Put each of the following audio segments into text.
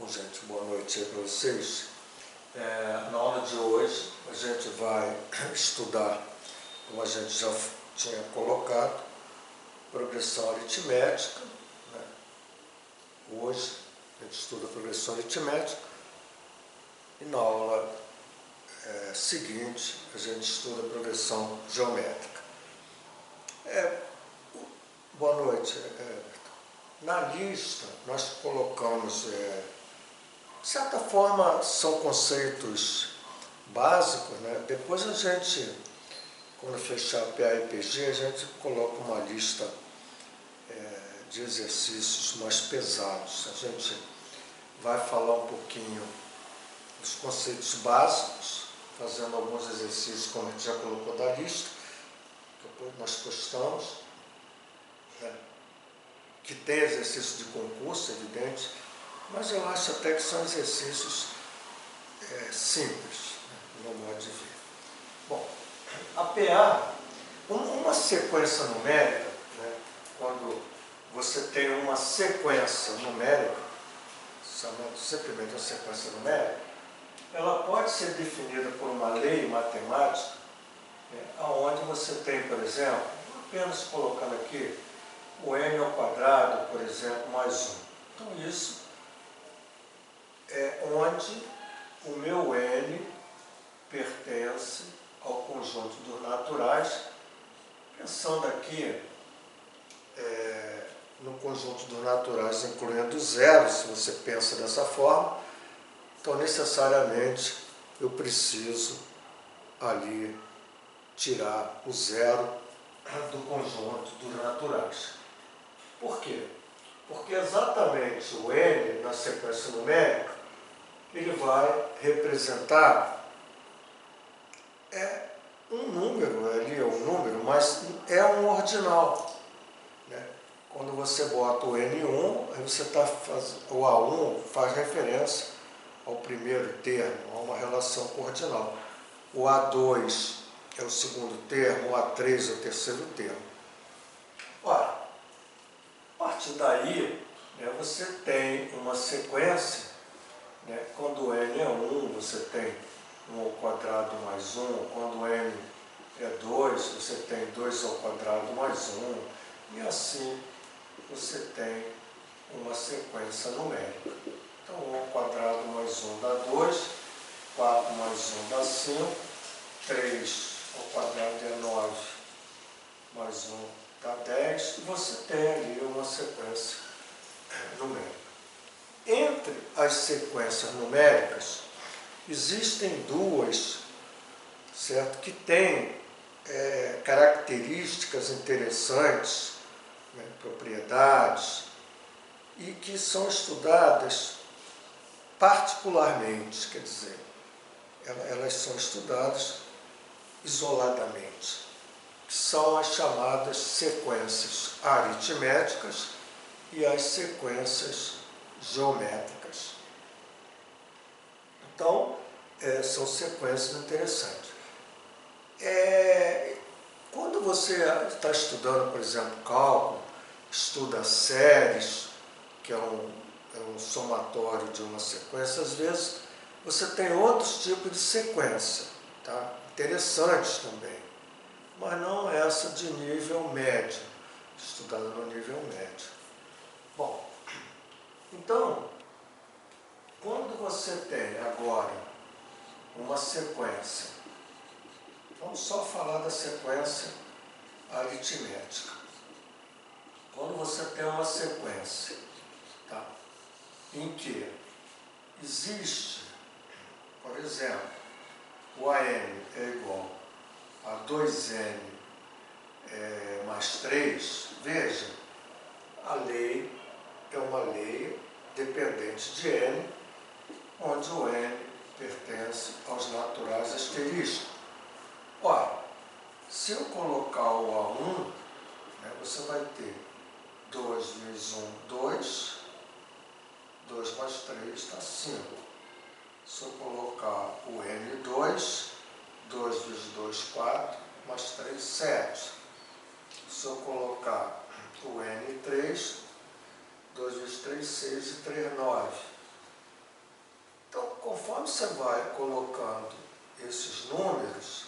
Bom, gente, boa noite aí para vocês. Na aula de hoje a gente vai estudar, como a gente já tinha colocado, progressão aritmética, né? Hoje a gente estuda progressão aritmética e na aula seguinte a gente estuda progressão geométrica. Boa noite. Na lista nós colocamos, de certa forma, são conceitos básicos, né? Depois a gente, quando fechar PA e PG, a gente coloca uma lista de exercícios mais pesados. A gente vai falar um pouquinho dos conceitos básicos, fazendo alguns exercícios, como a gente já colocou da lista, depois nós postamos, né? Que tem exercício de concurso, evidente, mas eu acho até que são exercícios simples, né, no modo de ver. Bom, a PA, uma sequência numérica, né, quando você tem uma sequência numérica, chamando simplesmente uma sequência numérica, ela pode ser definida por uma lei matemática, né, onde você tem, por exemplo, apenas colocando aqui, o n ao quadrado, por exemplo, mais 1. Então, isso é onde o meu n pertence ao conjunto dos naturais, pensando aqui no conjunto dos naturais, incluindo zero, se você pensa dessa forma, então necessariamente eu preciso ali tirar o zero do conjunto dos naturais. Por quê? Porque exatamente o n na sequência numérica, ele vai representar um número, ali é um número, mas é um ordinal, né? Quando você bota o n1, aí você o a1 faz referência ao primeiro termo, a uma relação com ordinal. O a2 é o segundo termo, o a3 é o terceiro termo. Ora, a partir daí, né, você tem uma sequência, né, quando n é 1, você tem 1 ao quadrado mais 1, quando n é 2, você tem 2 ao quadrado mais 1, e assim você tem uma sequência numérica. Então, 1 ao quadrado mais 1 dá 2, 4 mais 1 dá 5, 3 ao quadrado é 9, mais 1 dá 10, e você tem ali uma sequência numérica. Entre as sequências numéricas, existem duas, certo, que têm características interessantes, né, propriedades, e que são estudadas particularmente, quer dizer, elas são estudadas isoladamente, que são as chamadas sequências aritméticas e as sequências geométricas. Então, são sequências interessantes. Quando você está estudando, por exemplo, cálculo, estuda séries, que é um somatório de uma sequência, às vezes você tem outros tipos de sequência, tá? Interessantes também, mas não essa de nível médio, estudada no nível médio. Bom, então, quando você tem agora uma sequência, vamos só falar da sequência aritmética. Quando você tem uma sequência, tá, em que existe, por exemplo, o AN é igual a 2N mais 3, veja, a lei é uma lei dependente de N, onde o N pertence aos naturais asterísticos. Ora, se eu colocar o A1, né, você vai ter 2 vezes 1, 2, 2 mais 3 dá 5. Se eu colocar o N2, 2 vezes 2, 4, mais 3, 7. Se eu colocar o N3, 2 vezes 3, 6 e 3, 9. conforme você vai colocando esses números,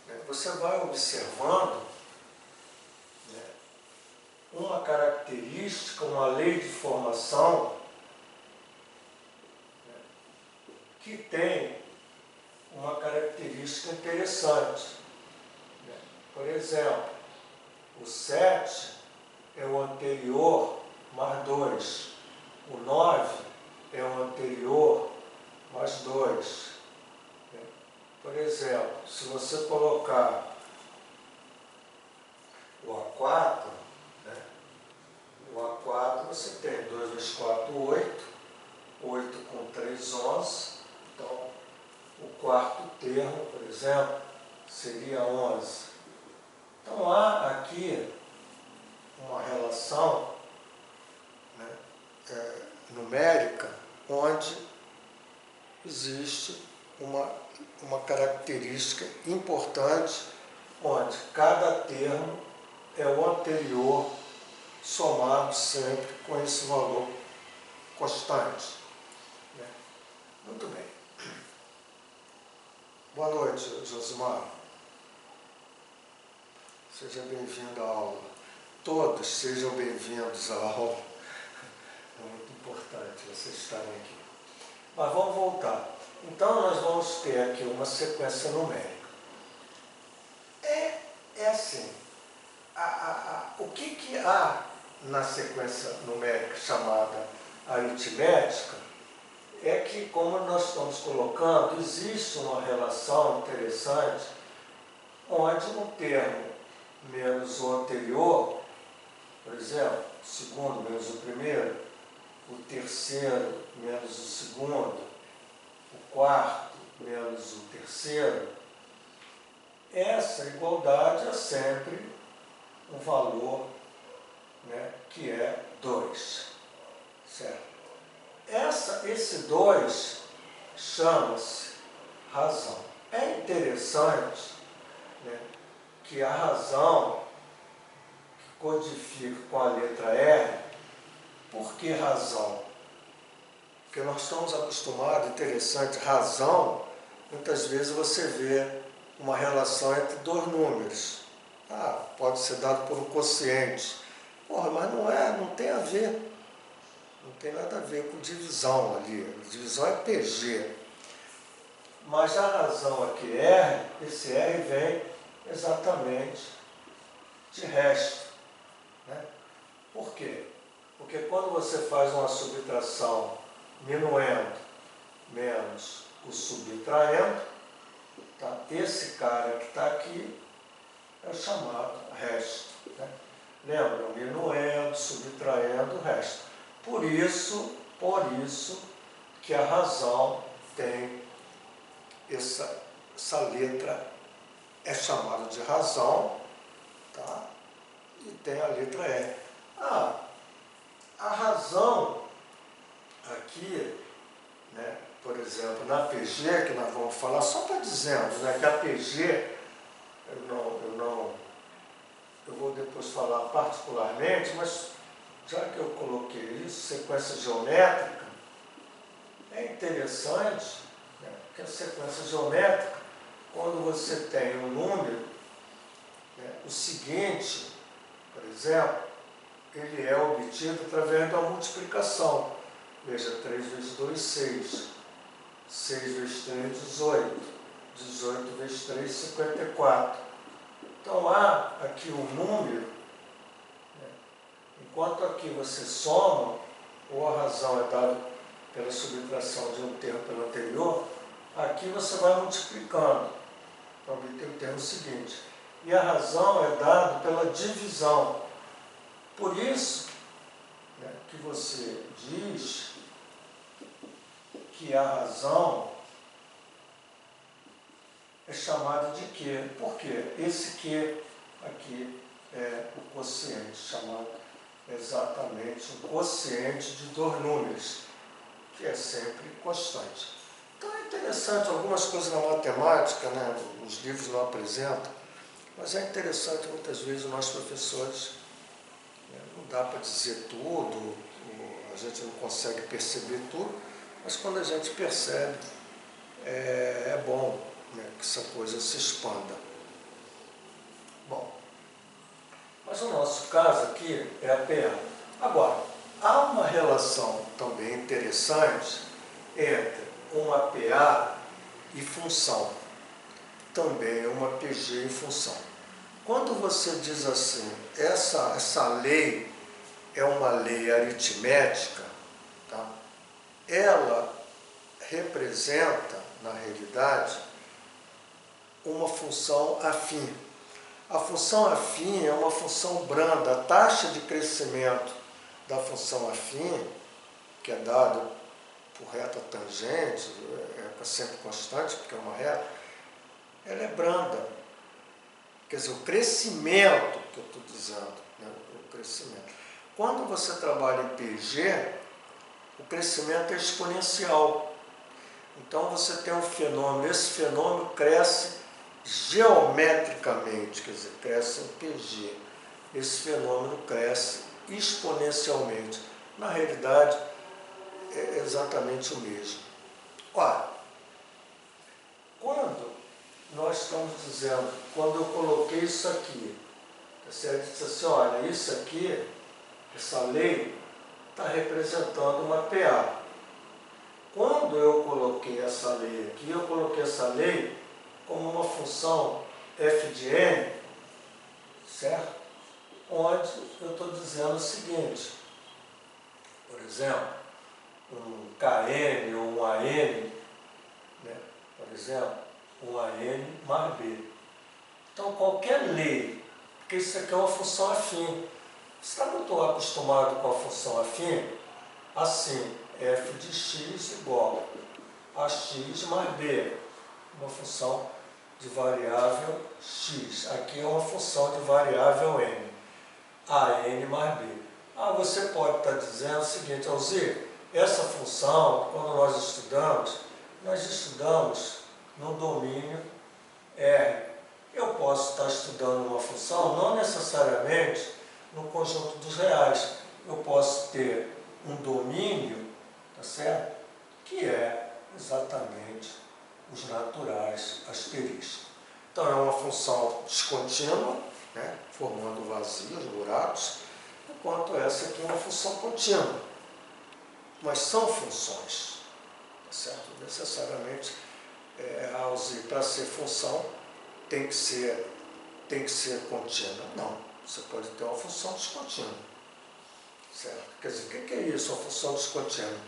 né, você vai observando, né, uma característica, uma lei de formação, né, que tem uma característica interessante. Né? Por exemplo, o 7 é o anterior mais 2, o 9 é o anterior mais 2. Né? Por exemplo, se você colocar o A4, né? O A4 você tem 2 vezes 4, 8, 8 com 3, 11, então o quarto termo, por exemplo, seria 11. Então há aqui uma relação, né, numérica, onde existe uma característica importante, onde cada termo é o anterior somado sempre com esse valor constante. Né? Muito bem. Boa noite, Josimar. Seja bem-vindo à aula. Todos sejam bem-vindos à aula. É muito importante vocês estarem aqui. Mas vamos voltar. Então, nós vamos ter aqui uma sequência numérica. É assim, o que há na sequência numérica chamada aritmética é que, como nós estamos colocando, existe uma relação interessante onde um termo menos o anterior, por exemplo, o segundo menos o primeiro, o terceiro menos o segundo, o quarto menos o terceiro, essa igualdade é sempre um valor, né, que é 2. Certo? Esse 2 chama-se razão. É interessante, né, que a razão que codifica com a letra R. Por que razão? Porque nós estamos acostumados, interessante, razão, muitas vezes você vê uma relação entre dois números. Pode ser dado por um quociente. Mas não tem a ver. Não tem nada a ver com divisão ali. Divisão é PG. Mas a razão aqui, R, esse R vem exatamente de resto. Né? Por quê? Porque quando você faz uma subtração minuendo menos o subtraindo, tá? Esse cara que está aqui é o chamado resto. Né? Lembra? Minuendo, subtraindo o resto. Por isso que a razão tem essa letra, é chamada de razão, tá? E tem a letra E. A razão aqui, né, por exemplo, na PG, que nós vamos falar, só para dizermos, né, que a PG, eu vou depois falar particularmente, mas já que eu coloquei isso, sequência geométrica, é interessante, né, que a sequência geométrica, quando você tem um número, né, o seguinte, por exemplo, ele é obtido através da multiplicação. Veja, 3 vezes 2, 6. 6 vezes 3, 18. 18 vezes 3, 54. Então, há aqui um número, né? Enquanto aqui você soma, ou a razão é dada pela subtração de um termo pelo anterior, aqui você vai multiplicando para obter o termo seguinte. E a razão é dada pela divisão. Por isso, né, que você diz que a razão é chamada de quê? Por quê? Esse quê aqui é o quociente, chamado exatamente o quociente de dois números, que é sempre constante. Então é interessante, algumas coisas na matemática, né, os livros não apresentam, mas é interessante muitas vezes nós professores, né, não dá para dizer tudo, a gente não consegue perceber tudo, mas quando a gente percebe, é bom, né, que essa coisa se expanda. Bom, mas o nosso caso aqui é a PA. Agora, há uma relação também interessante entre uma PA e função. Também uma PG e função. Quando você diz assim, essa lei é uma lei aritmética, tá? Ela representa, na realidade, uma função afim. A função afim é uma função branda. A taxa de crescimento da função afim, que é dada por reta tangente, é sempre constante, porque é uma reta, ela é branda. Quer dizer, o crescimento que eu estou dizendo, né? O crescimento. Quando você trabalha em PG, o crescimento é exponencial. Então você tem um fenômeno, esse fenômeno cresce geometricamente, quer dizer, cresce em PG. Esse fenômeno cresce exponencialmente. Na realidade, é exatamente o mesmo. Olha, quando nós estamos dizendo, quando eu coloquei isso aqui, você disse assim, olha, isso aqui, essa lei, está representando uma PA. Quando eu coloquei essa lei aqui, eu coloquei essa lei como uma função f de n, certo? Onde eu estou dizendo o seguinte, por exemplo, um kn ou um an, né? Por exemplo, um an mais b. Então, qualquer lei, porque isso aqui é uma função afim. Você está muito acostumado com a função afim? Assim, f de x igual a x mais b, uma função de variável x. Aqui é uma função de variável n, a n mais b. Você pode estar dizendo o seguinte, Alzir, essa função, quando nós estudamos no domínio R. Eu posso estar estudando uma função, não necessariamente no conjunto dos reais. Eu posso ter um domínio, tá certo? Que é exatamente os naturais asterisco. Então é uma função descontínua, né, formando vazios, buracos, enquanto essa aqui é uma função contínua. Mas são funções, tá certo? Necessariamente, para ser função, tem que ser contínua. Não, você pode ter uma função descontínua. Certo? Quer dizer, o que é isso, uma função descontínua?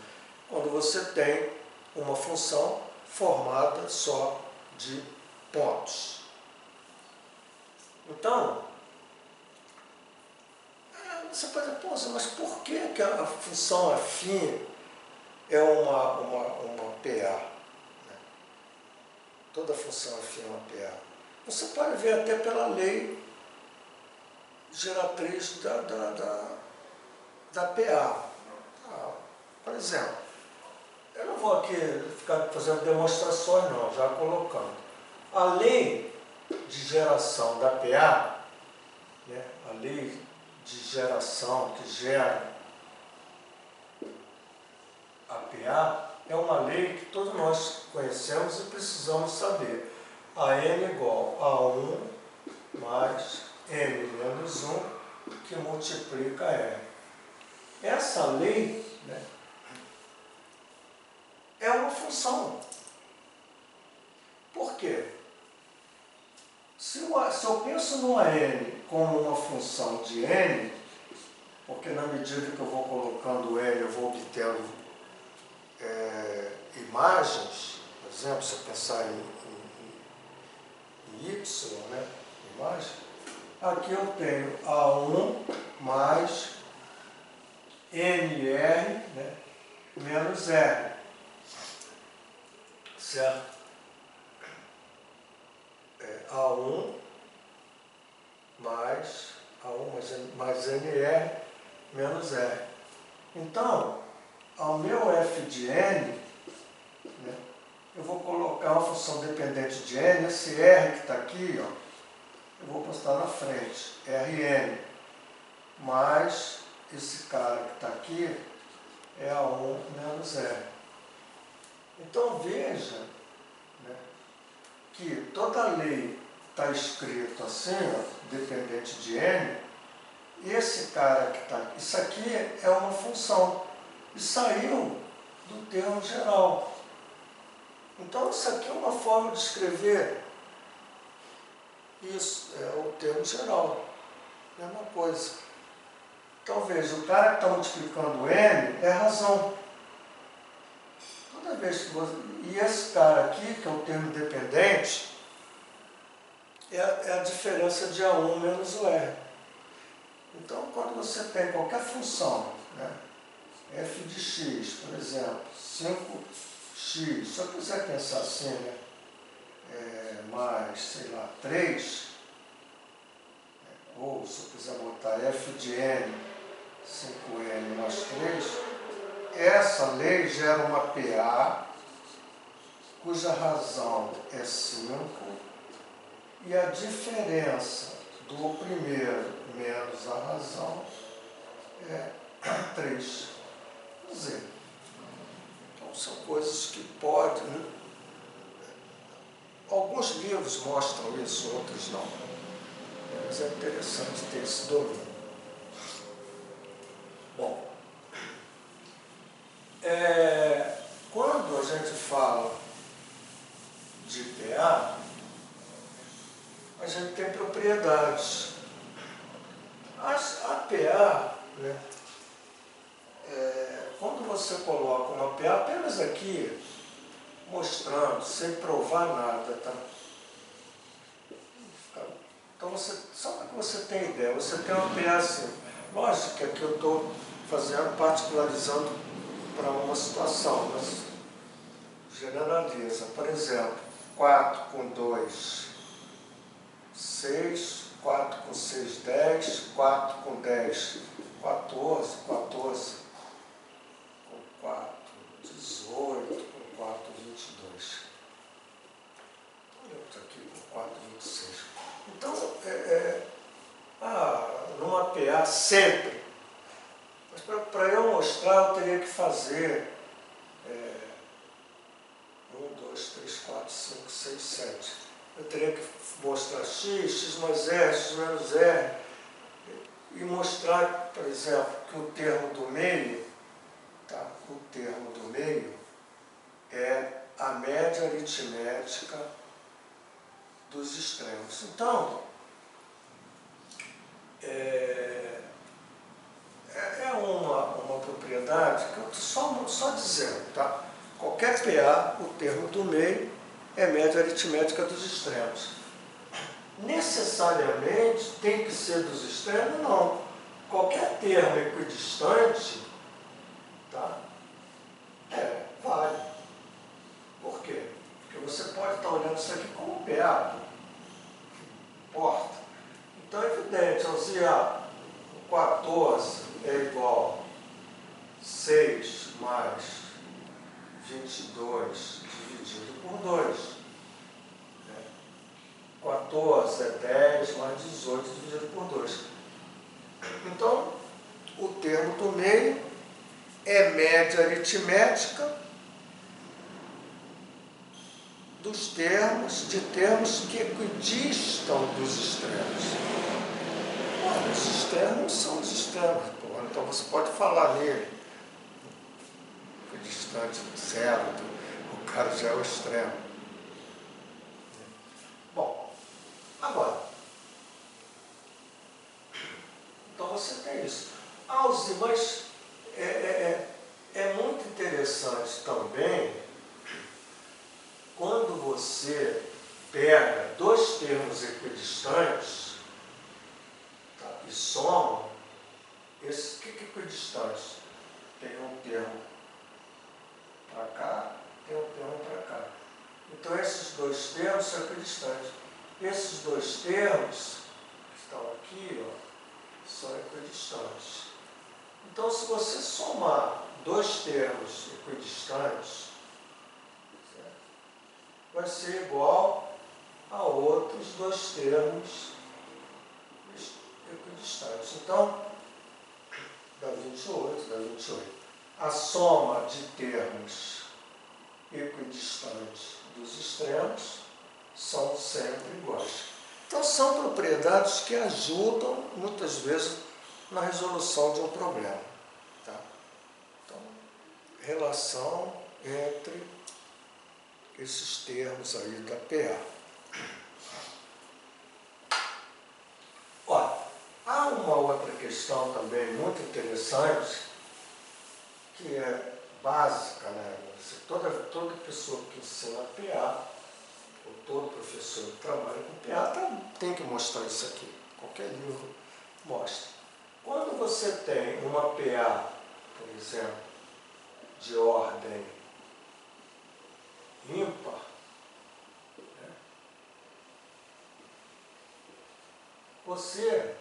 Quando você tem uma função formada só de pontos. Então, você pode dizer, mas por que a função afim é uma PA? Né? Toda função afim é uma PA. Você pode ver até pela lei geratriz da PA. Por exemplo, eu não vou aqui ficar fazendo demonstrações não, já colocando. A lei de geração da PA, né, a lei de geração que gera a PA, é uma lei que todos nós conhecemos e precisamos saber. A n igual a 1 mais n menos 1, que multiplica R. Essa lei, né, é uma função. Por quê? Se eu penso no AN como uma função de n, porque na medida que eu vou colocando n, eu vou obtendo imagens, por exemplo, se eu pensar em y, né, imagem, aqui eu tenho A1 mais NR, né, menos R, certo? A1 mais NR menos R. Então, ao meu f de n, né, eu vou colocar uma função dependente de n, esse R que está aqui, ó, eu vou postar na frente, Rn, mais esse cara que está aqui é A1 menos R. Então, veja né, que toda lei está escrito assim, ó, dependente de N, esse cara que está aqui, isso aqui é uma função, e saiu do termo geral. Então, isso aqui é uma forma de escrever isso, é o termo geral, mesma coisa. Então, veja, o cara que está multiplicando N é razão. Toda vez que você... E esse cara aqui, que é o termo dependente, é a diferença de A1 menos o R. Então, quando você tem qualquer função, né, f de x, por exemplo, 5x, se eu quiser pensar assim, né, mais, sei lá, 3, ou se eu quiser botar f de n, 5n mais 3, essa lei gera uma PA, cuja razão é 5, e a diferença do primeiro menos a razão é 3. Quer dizer, então são coisas que podem... Né? Alguns livros mostram isso, outros não. Mas é interessante ter esse domínio. Bom, quando a gente fala de PA, a gente tem propriedades. A PA, né, quando você coloca uma PA, apenas aqui, mostrando, sem provar nada, tá? Então, só para que você tenha ideia, você tem uma PA assim. Lógico que aqui eu estou fazendo, particularizando para uma situação, mas generaliza. Por exemplo, 4 com 2, 6, 4 com 6, 10, 4 com 10, 14, 14, com 4, 18, com 4, 22. Olha outro aqui, com 4, 26. Então, numa PA sempre, mas para eu mostrar eu teria que fazer 1, 2, 3, 4, 5, 6, 7. Eu teria que mostrar x, x mais r, x menos r, e mostrar, por exemplo, que o termo do meio, tá? O termo do meio é a média aritmética dos extremos. Então, é uma propriedade que eu estou só dizendo, tá? Qualquer PA, o termo do meio é média aritmética dos extremos. Necessariamente tem que ser dos extremos? Não. Qualquer termo equidistante, tá? Vale. Por quê? Porque você pode estar olhando isso aqui como PA, porta. Então é evidente, ao dizer 14 é igual a 6 mais 22 dividido por 2. 14 é 10 mais 18 dividido por 2. Então, o termo do meio é média aritmética dos termos, de termos que equidistam dos extremos. Os extremos são os extremos, então você pode falar nele. Equidistante do zero, o cara já é o extremo. Bom, agora, então você tem isso. Mas é muito interessante também quando você pega dois termos equidistantes, tá, e soma. O que é equidistante? Tem um termo para cá, tem um termo para cá. Então esses dois termos são equidistantes. Esses dois termos que estão aqui, ó, são equidistantes. Então, se você somar dois termos equidistantes, certo, vai ser igual a outros dois termos equidistantes. Então, dá 28, dá 28. A soma de termos equidistantes dos extremos são sempre iguais. Então são propriedades que ajudam muitas vezes na resolução de um problema. Tá? Então, relação entre esses termos aí da PA. Olha, há uma outra questão também muito interessante, que é básica, né? Toda pessoa que ensina PA, ou todo professor que trabalha com PA, tem que mostrar isso aqui. Qualquer livro mostra. Quando você tem uma PA, por exemplo, de ordem ímpar, né? Você,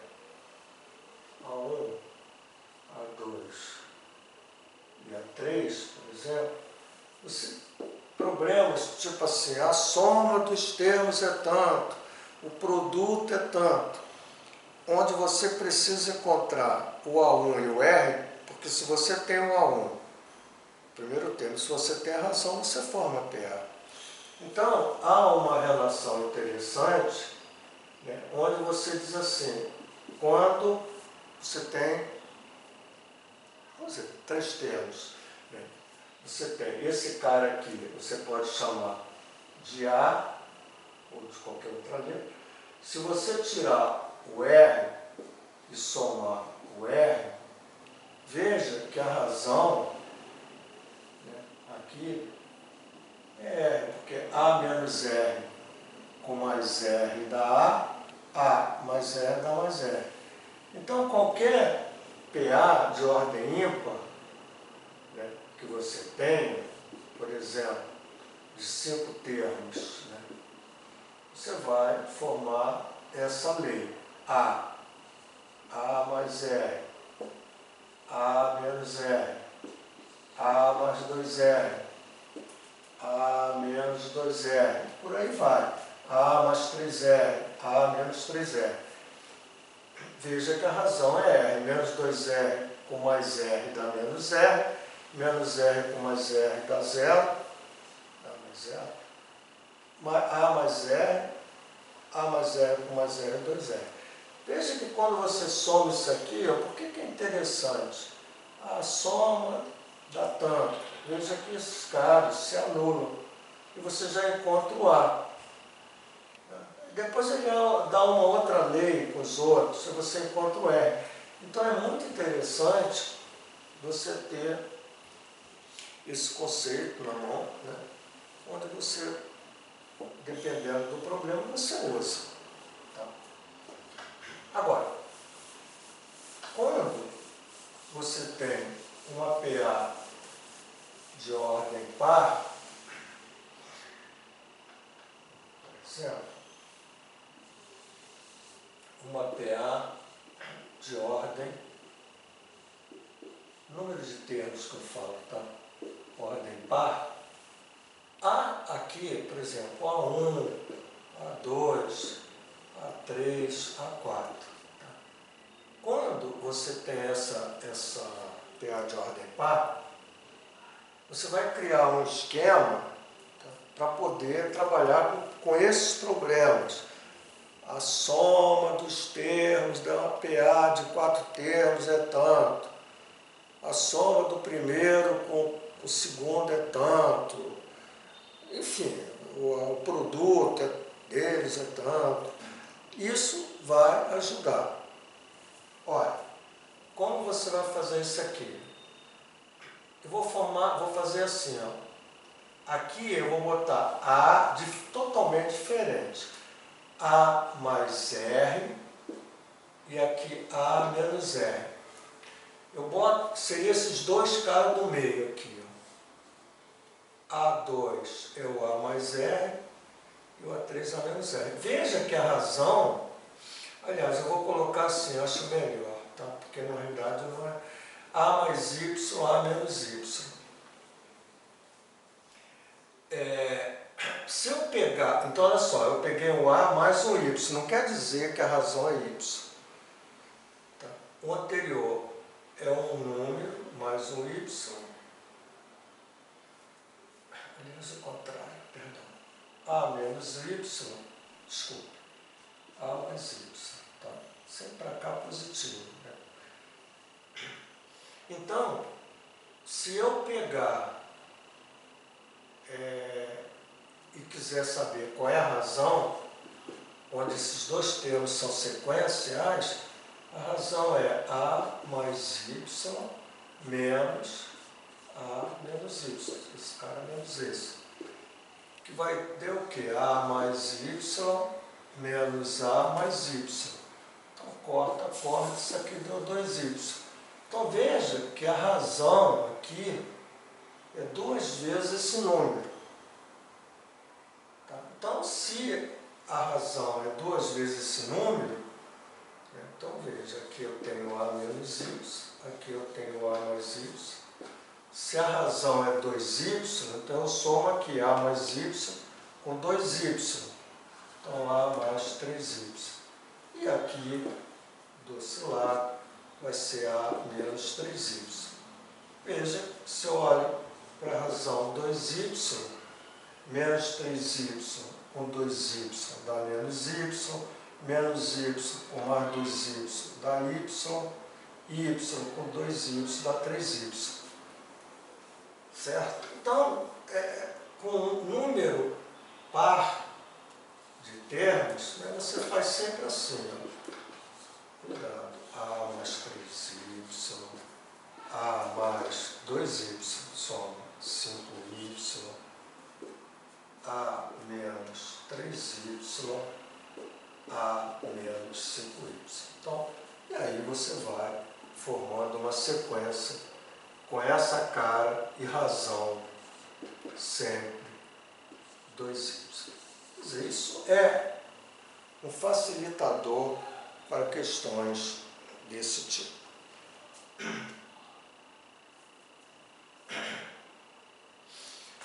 A1, A2 e A3, por exemplo, problemas tipo assim, a soma dos termos é tanto, o produto é tanto, onde você precisa encontrar o A1 e o R, porque se você tem o A1, primeiro termo, se você tem a razão, você forma PA. Então, há uma relação interessante, né, onde você diz assim, quando você tem, vamos dizer, 3 termos, né, você tem esse cara aqui, você pode chamar de A, ou de qualquer outra letra. Se você tirar o R e somar o R, veja que a razão, né, aqui é R, porque A menos R com mais R dá A mais R dá mais R. Então, qualquer PA de ordem ímpar, né, que você tenha, por exemplo, de 5 termos, né, você vai formar essa lei. A mais R, A menos R, A mais 2R, A menos 2R, por aí vai. A mais 3R, A menos 3R. Veja que a razão é R, menos 2R com mais R dá menos R, menos R com mais R dá 0, dá mais 0, A mais R, A mais R com mais R é 2R. Veja que quando você soma isso aqui, ó, por que é interessante? A soma dá tanto. Veja que esses caras se anulam e você já encontra o A. Depois ele dá uma outra lei com os outros e você encontra o R. Então é muito interessante você ter esse conceito na mão, né, onde você, dependendo do problema, você usa. Tá? Agora, quando você tem uma PA de ordem par, por exemplo, uma PA de ordem, número de termos que eu falo, tá? Ordem par, há aqui, por exemplo, A1, A2, A3, A4. Tá? Quando você tem essa PA de ordem par, você vai criar um esquema, tá, para poder trabalhar com esses problemas. A soma dos termos da PA de 4 termos é tanto. A soma do primeiro com o segundo é tanto. Enfim, o produto deles é tanto. Isso vai ajudar. Olha, como você vai fazer isso aqui? Eu vou fazer assim, ó. Aqui eu vou botar A totalmente diferente. A mais R e aqui A menos R. Eu boto, seria esses dois caras do meio aqui. Ó. A2 é o A mais R e o A3 A menos R. Veja que a razão, aliás, eu vou colocar assim, acho melhor, tá? Porque na realidade não é A mais Y, A menos Y. Se eu pegar, então olha só, eu peguei um A mais um Y, não quer dizer que a razão é Y. Tá? O anterior é um número mais um Y, aliás, o contrário, perdão. A menos Y, desculpe, A mais Y, tá? Sempre para cá positivo, né? Então, se eu pegar e quiser saber qual é a razão, onde esses dois termos são sequenciais, a razão é A mais Y menos A menos Y. Esse cara menos esse. Que vai ter o quê? A mais Y menos A mais Y. Então, corta, isso aqui deu 2Y. Então, veja que a razão aqui é 2 vezes esse número. Tá? Então, se a razão é 2 vezes esse número, né? Então veja, aqui eu tenho A menos Y, aqui eu tenho A mais Y. Se a razão é 2Y, então eu somo aqui A mais Y com 2Y. Então A mais 3Y. E aqui, do outro lado, vai ser A menos 3Y. Veja, se eu olho para a razão 2Y, menos 3Y com 2Y dá menos Y, menos Y com mais 2Y dá Y, Y com 2Y dá 3Y. Certo? Então, com um número par de termos, né, você faz sempre assim, ó. Cuidado, A mais 3Y, A mais 2Y, soma 5Y, A menos 3Y, A menos 5Y. Então, e aí você vai formando uma sequência com essa cara e razão sempre 2Y. Quer dizer, isso é um facilitador para questões desse tipo.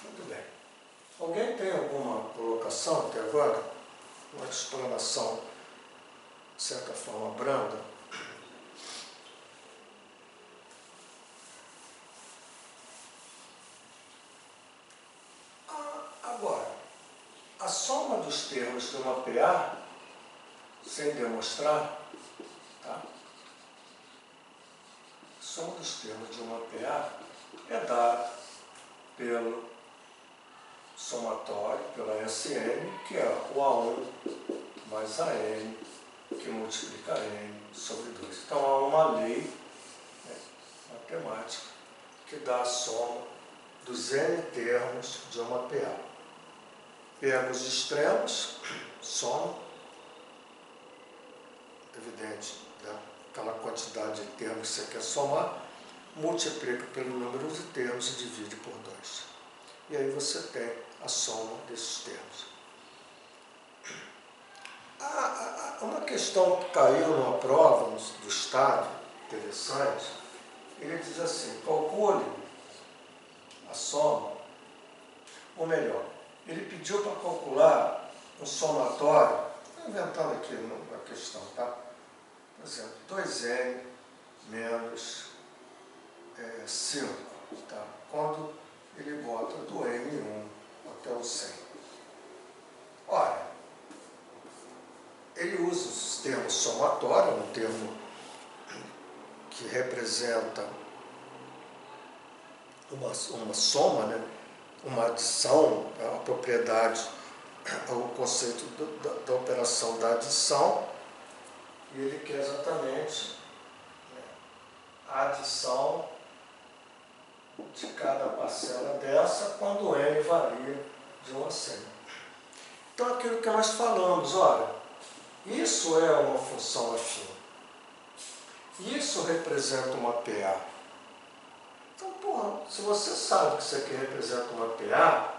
Muito bem. Alguém tem alguma colocação até agora? Uma explanação, de certa forma, branda? Agora, a soma dos termos de uma PA, sem demonstrar, tá? A soma dos termos de uma PA é dada pelo somatório, pela SN, que é o A1 mais AN, que multiplica N sobre 2. Então, há uma lei, né, matemática que dá a soma dos N termos de uma PA. Pega os extremos, soma, evidente, né, aquela quantidade de termos que você quer somar, multiplica pelo número de termos e divide por 2. E aí você tem a soma desses termos. Uma questão que caiu numa prova do Estado, interessante, ele diz assim, calcule a soma, ou melhor, ele pediu para calcular um somatório, estou inventando aqui uma questão, tá? Por exemplo, 2n menos 5, tá? Quando ele bota do n1 até o 100. Ora, ele usa o termo somatório, um termo que representa uma soma, né? Uma adição, a propriedade, o conceito da operação da adição, e ele quer exatamente, né, a adição de cada parcela dessa quando n varia de 1 a 100. Então, aquilo que nós falamos, olha, isso é uma função afim. Isso representa uma PA. Então, porra, se você sabe que isso aqui representa uma PA,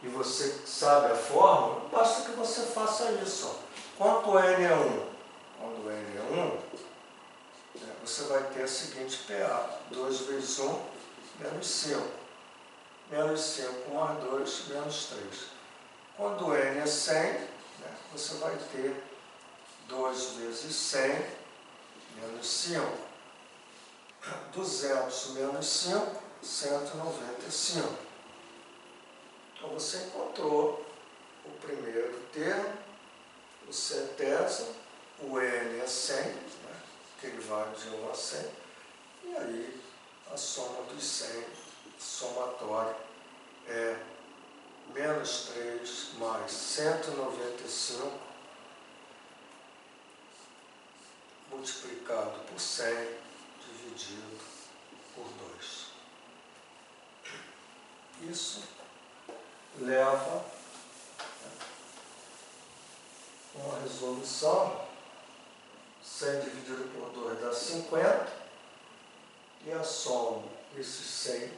e você sabe a fórmula, basta que você faça isso. Ó. Quanto n é 1? Quando n é 1, né, você vai ter a seguinte PA. 2 vezes 1, menos 5. Menos 5 mais 2, menos 3. Quando n é 100, né, você vai ter 2 vezes 100, menos 5. 200 menos 5, 195. Então você encontrou o primeiro termo, o centésimo, o n é 100, né, que ele vai de 1 a 100, e aí a soma dos 100, somatório, é menos 3 mais 195 multiplicado por 100 dividido por 2. Isso leva uma resolução, 100 dividido por 2 dá 50, e a soma desses 100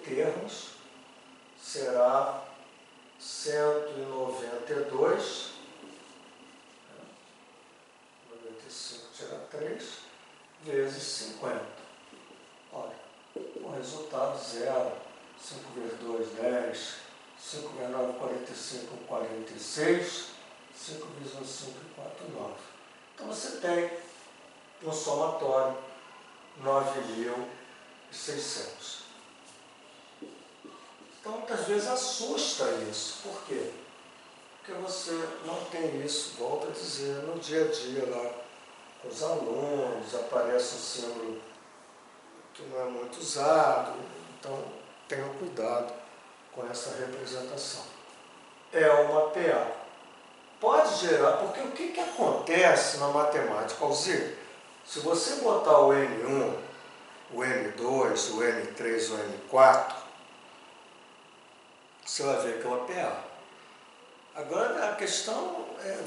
termos será 192, 95 tira 3, vezes 50. Olha, o resultado zero, 5 vezes 2, 10, 5 vezes 9, 45, 46, 5 vezes 1, 5 e 4, 9. Então você tem um somatório 9.600. Então muitas vezes assusta isso. Por quê? Porque você não tem isso, volto a dizer, no dia a dia lá com os alunos, aparece um símbolo que não é muito usado, então tenham cuidado com essa representação. É uma PA. Pode gerar, porque o que acontece na matemática, Alzir? Se você botar o N1, o N2, o N3, o N4, você vai ver que é uma PA. Agora a questão é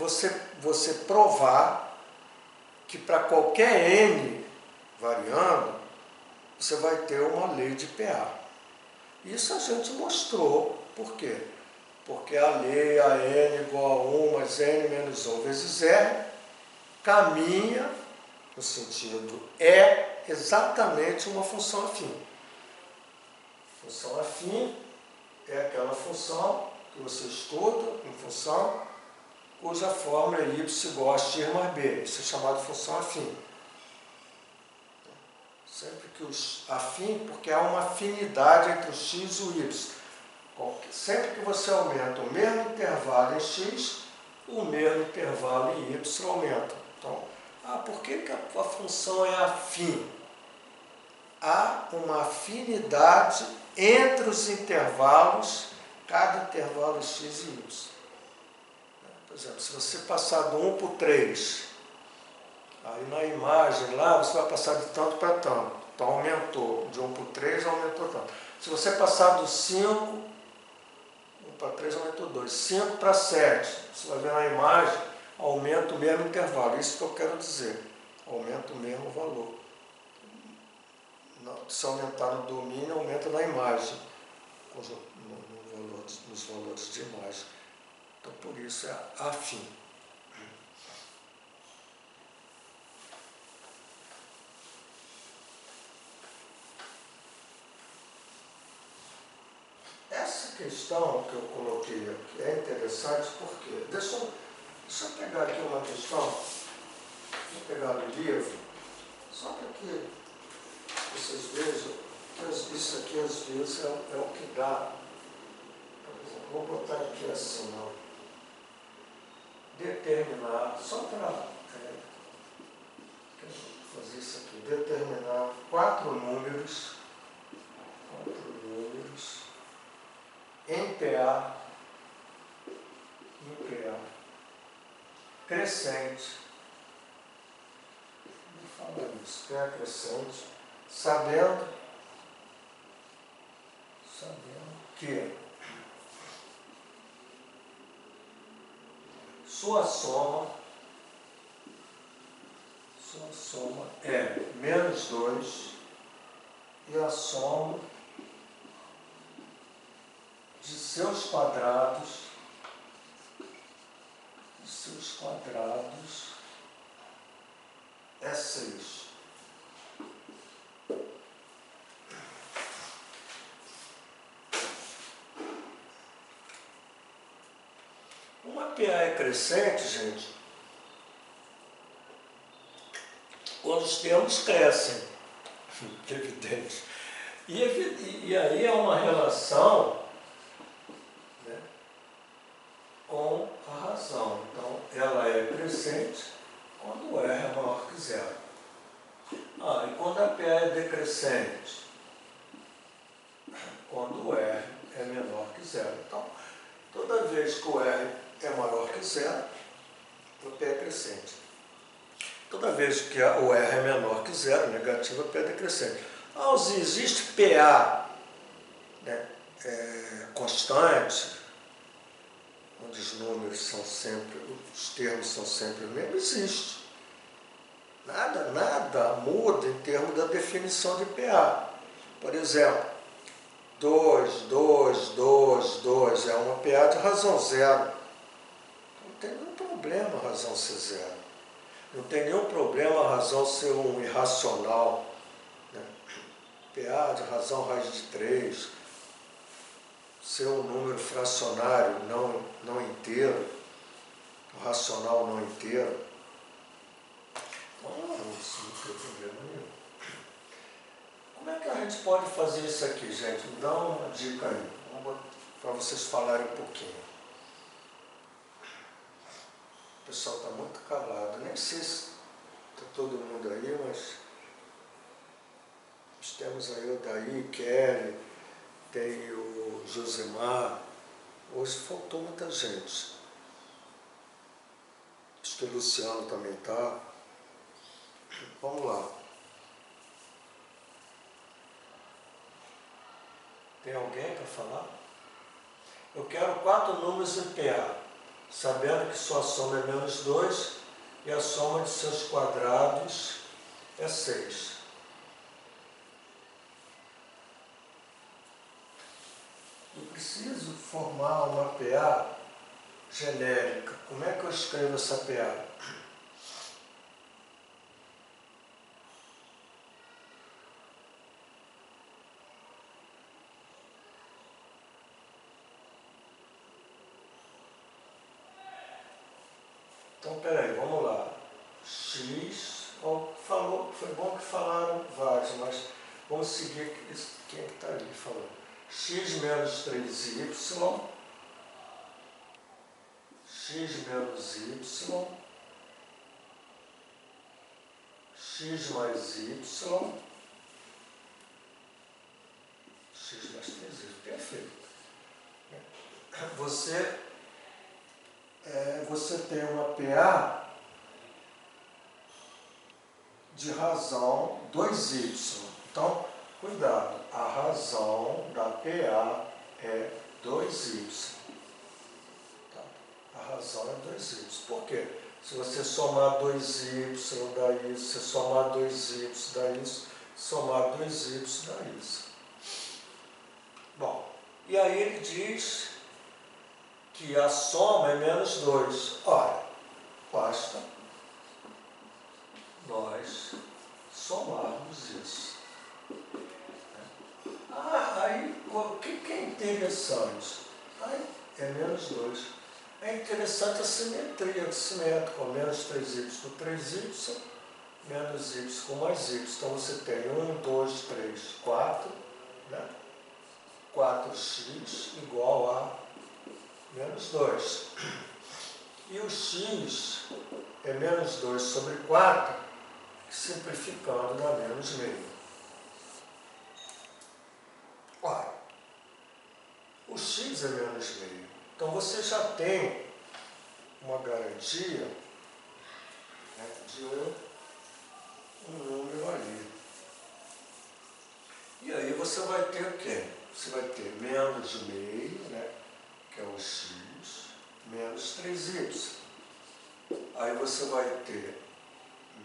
você provar que para qualquer N variando, você vai ter uma lei de PA. Isso a gente mostrou. Por quê? Porque a lei AN igual a 1 mais N menos 1 vezes R caminha no sentido é exatamente uma função afim. Função afim é aquela função que você estuda em função cuja fórmula é y igual a x mais b. Isso é chamado de função afim. Sempre que os afim, porque há uma afinidade entre o x e o y. Sempre que você aumenta o mesmo intervalo em x, o mesmo intervalo em y aumenta. Então, por que a função é afim? Há uma afinidade entre os intervalos, cada intervalo x e y. Por exemplo, se você passar do 1 por 3, aí na imagem lá você vai passar de tanto para tanto. Então aumentou, de 1 por 3 aumentou tanto. Se você passar do 5, 1 para 3 aumentou 2. 5 para 7, você vai ver na imagem, aumenta o mesmo intervalo. Isso que eu quero dizer, aumenta o mesmo valor. Se aumentar no domínio, aumenta na imagem, nos valores de imagem. Então, por isso é afim. Essa questão que eu coloquei aqui é interessante porque, deixa eu pegar aqui uma questão, vou pegar no livro, só para que vocês vejam que isso aqui às vezes é o que dá. Por exemplo, vou botar aqui assim, ó, determinar, só para fazer isso aqui, determinar quatro números em PA crescente. Vou falar isso, PA crescente, sabendo que sua soma é menos 2 e a soma de seus quadrados é 6. Uma PA é crescente, gente, quando os termos crescem, evidente. E aí é uma relação, né, com decrescente quando o R é menor que zero. Então, toda vez que o R é maior que zero, o P é crescente. Toda vez que o R é menor que zero, negativo, o P é decrescente. Se existe PA, né, constante, onde os números são sempre, os termos são sempre os mesmos, existe. Nada muda em termos da definição de PA. Por exemplo, 2, 2, 2, 2 é uma PA de razão zero. Não tem nenhum problema a razão ser zero. Não tem nenhum problema a razão ser um irracional. Né? PA de razão raiz de 3, ser um número fracionário não inteiro, um racional não inteiro. Isso não tem problema nenhum. Como é que a gente pode fazer isso aqui, gente? Me dá uma dica aí, para vocês falarem um pouquinho. O pessoal está muito calado, nem sei se está todo mundo aí, mas nós temos aí o Daí, Kelly, tem o Josemar. Hoje faltou muita gente. Acho que o Luciano também está. Vamos lá. Tem alguém para falar? Eu quero 4 números em PA, sabendo que sua soma é menos 2 e a soma de seus quadrados é 6. Eu preciso formar uma PA genérica. Como é que eu escrevo essa PA? Então, peraí, vamos lá. X, foi bom que falaram vários, mas vamos seguir quem está ali falando. X menos 3y, x menos y, x mais y, x mais 3y, perfeito. Você tem uma PA de razão 2y. Então, cuidado, a razão da PA é 2y. Tá? A razão é 2y. Por quê? Se você somar 2y dá isso, se somar 2y dá isso, somar 2y dá isso. Bom, e aí ele diz que a soma é menos 2. Ora, basta nós somarmos isso. Aí o que é interessante? Aí é menos 2. É interessante a simetria do simétrico, menos 3y com 3y, menos y com mais y. Então você tem 1, 2, 3, 4, né? 4x igual a menos 2. E o x é menos 2 sobre 4, simplificando dá menos meio. Ora, o x é menos meio. Então você já tem uma garantia, né, de um número ali. E aí você vai ter o quê? Você vai ter menos meio, né, que é o x, menos 3y. Aí você vai ter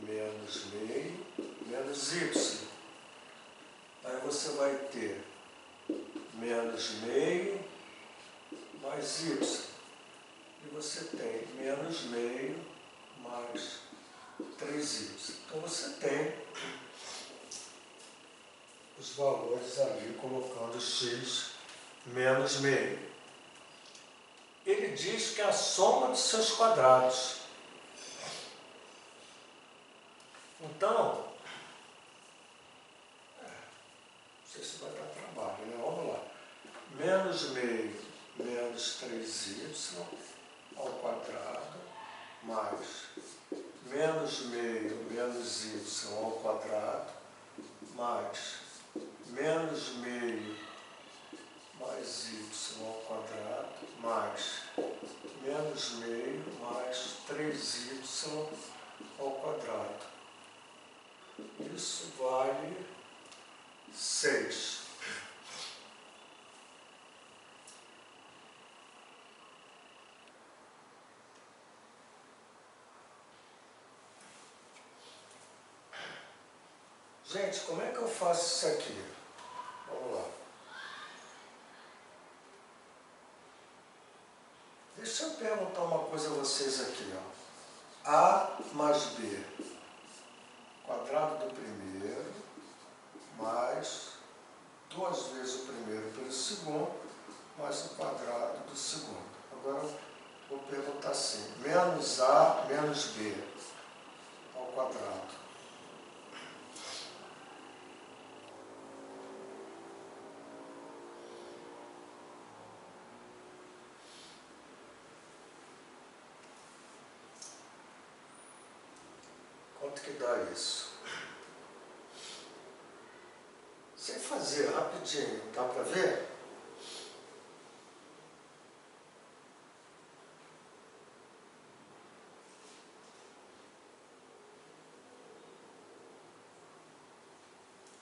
menos meio, menos y. Aí você vai ter menos meio mais y. E você tem menos meio mais 3y. Então você tem os valores ali colocando x menos meio. Ele diz que é a soma de seus quadrados. Então, não sei se vai dar trabalho, né? Vamos lá. Menos meio menos 3y ao quadrado, mais menos meio menos y ao quadrado, mais menos meio mais y ao quadrado mais menos meio mais 3y ao quadrado. Isso vale 6. Gente, como é que eu faço isso aqui? Vamos lá. Deixa eu perguntar uma coisa a vocês aqui, ó. A mais B, quadrado do primeiro, mais 2 vezes o primeiro pelo segundo, mais o quadrado do segundo. Agora eu vou perguntar assim, menos A menos B ao quadrado. Quanto que dá isso? Sem fazer, rapidinho, dá para ver?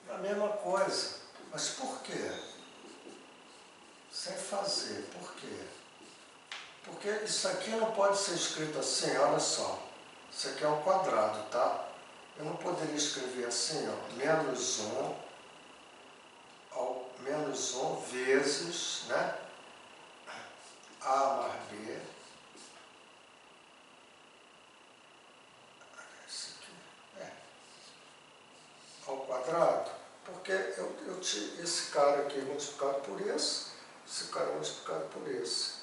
É a mesma coisa. Mas por quê? Sem fazer, por quê? Porque isso aqui não pode ser escrito assim, olha só. Isso aqui é um quadrado, tá? Eu não poderia escrever assim, ó, menos 1 vezes, né? A mais B. Isso aqui, ao quadrado. Porque esse cara aqui multiplicado por esse cara multiplicado por esse.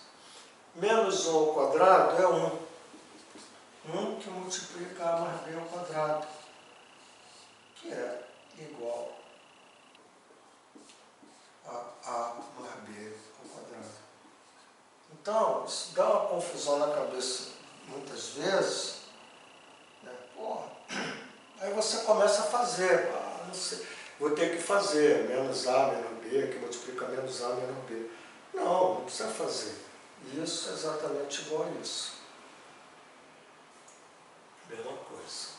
Menos 1 ao quadrado é 1. 1 que multiplica A mais B ao quadrado, que é igual a A mais B ao quadrado. Então, isso dá uma confusão na cabeça muitas vezes, né? Porra. Aí você começa a fazer, não sei, vou ter que fazer menos A menos B, que multiplica menos A menos B. Não precisa fazer. Isso é exatamente igual a isso. Mesma coisa.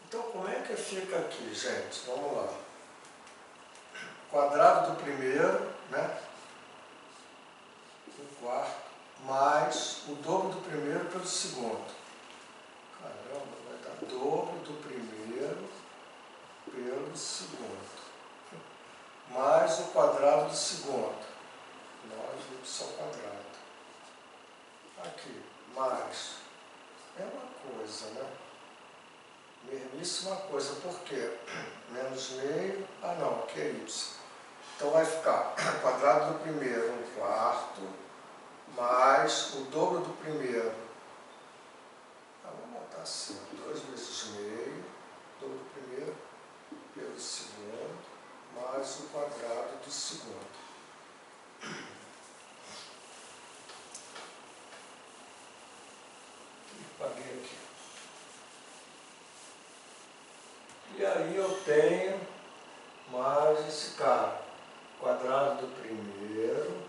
Então, como é que fica aqui, gente? Vamos lá. Quadrado do primeiro, né? Um quarto, mais o dobro do primeiro pelo segundo. Caramba, vai dar dobro do primeiro pelo segundo. Mais o quadrado do segundo. 9y ao quadrado. Aqui, mais. É uma coisa, né? Mesmíssima coisa, por quê? Menos meio, não, aqui é y. Então vai ficar quadrado do primeiro, 1/4, mais o dobro do primeiro. Vamos botar assim, 2 vezes meio, dobro do primeiro pelo segundo, mais o quadrado do segundo. Paguei aqui. E aí eu tenho mais esse cara, quadrado do primeiro,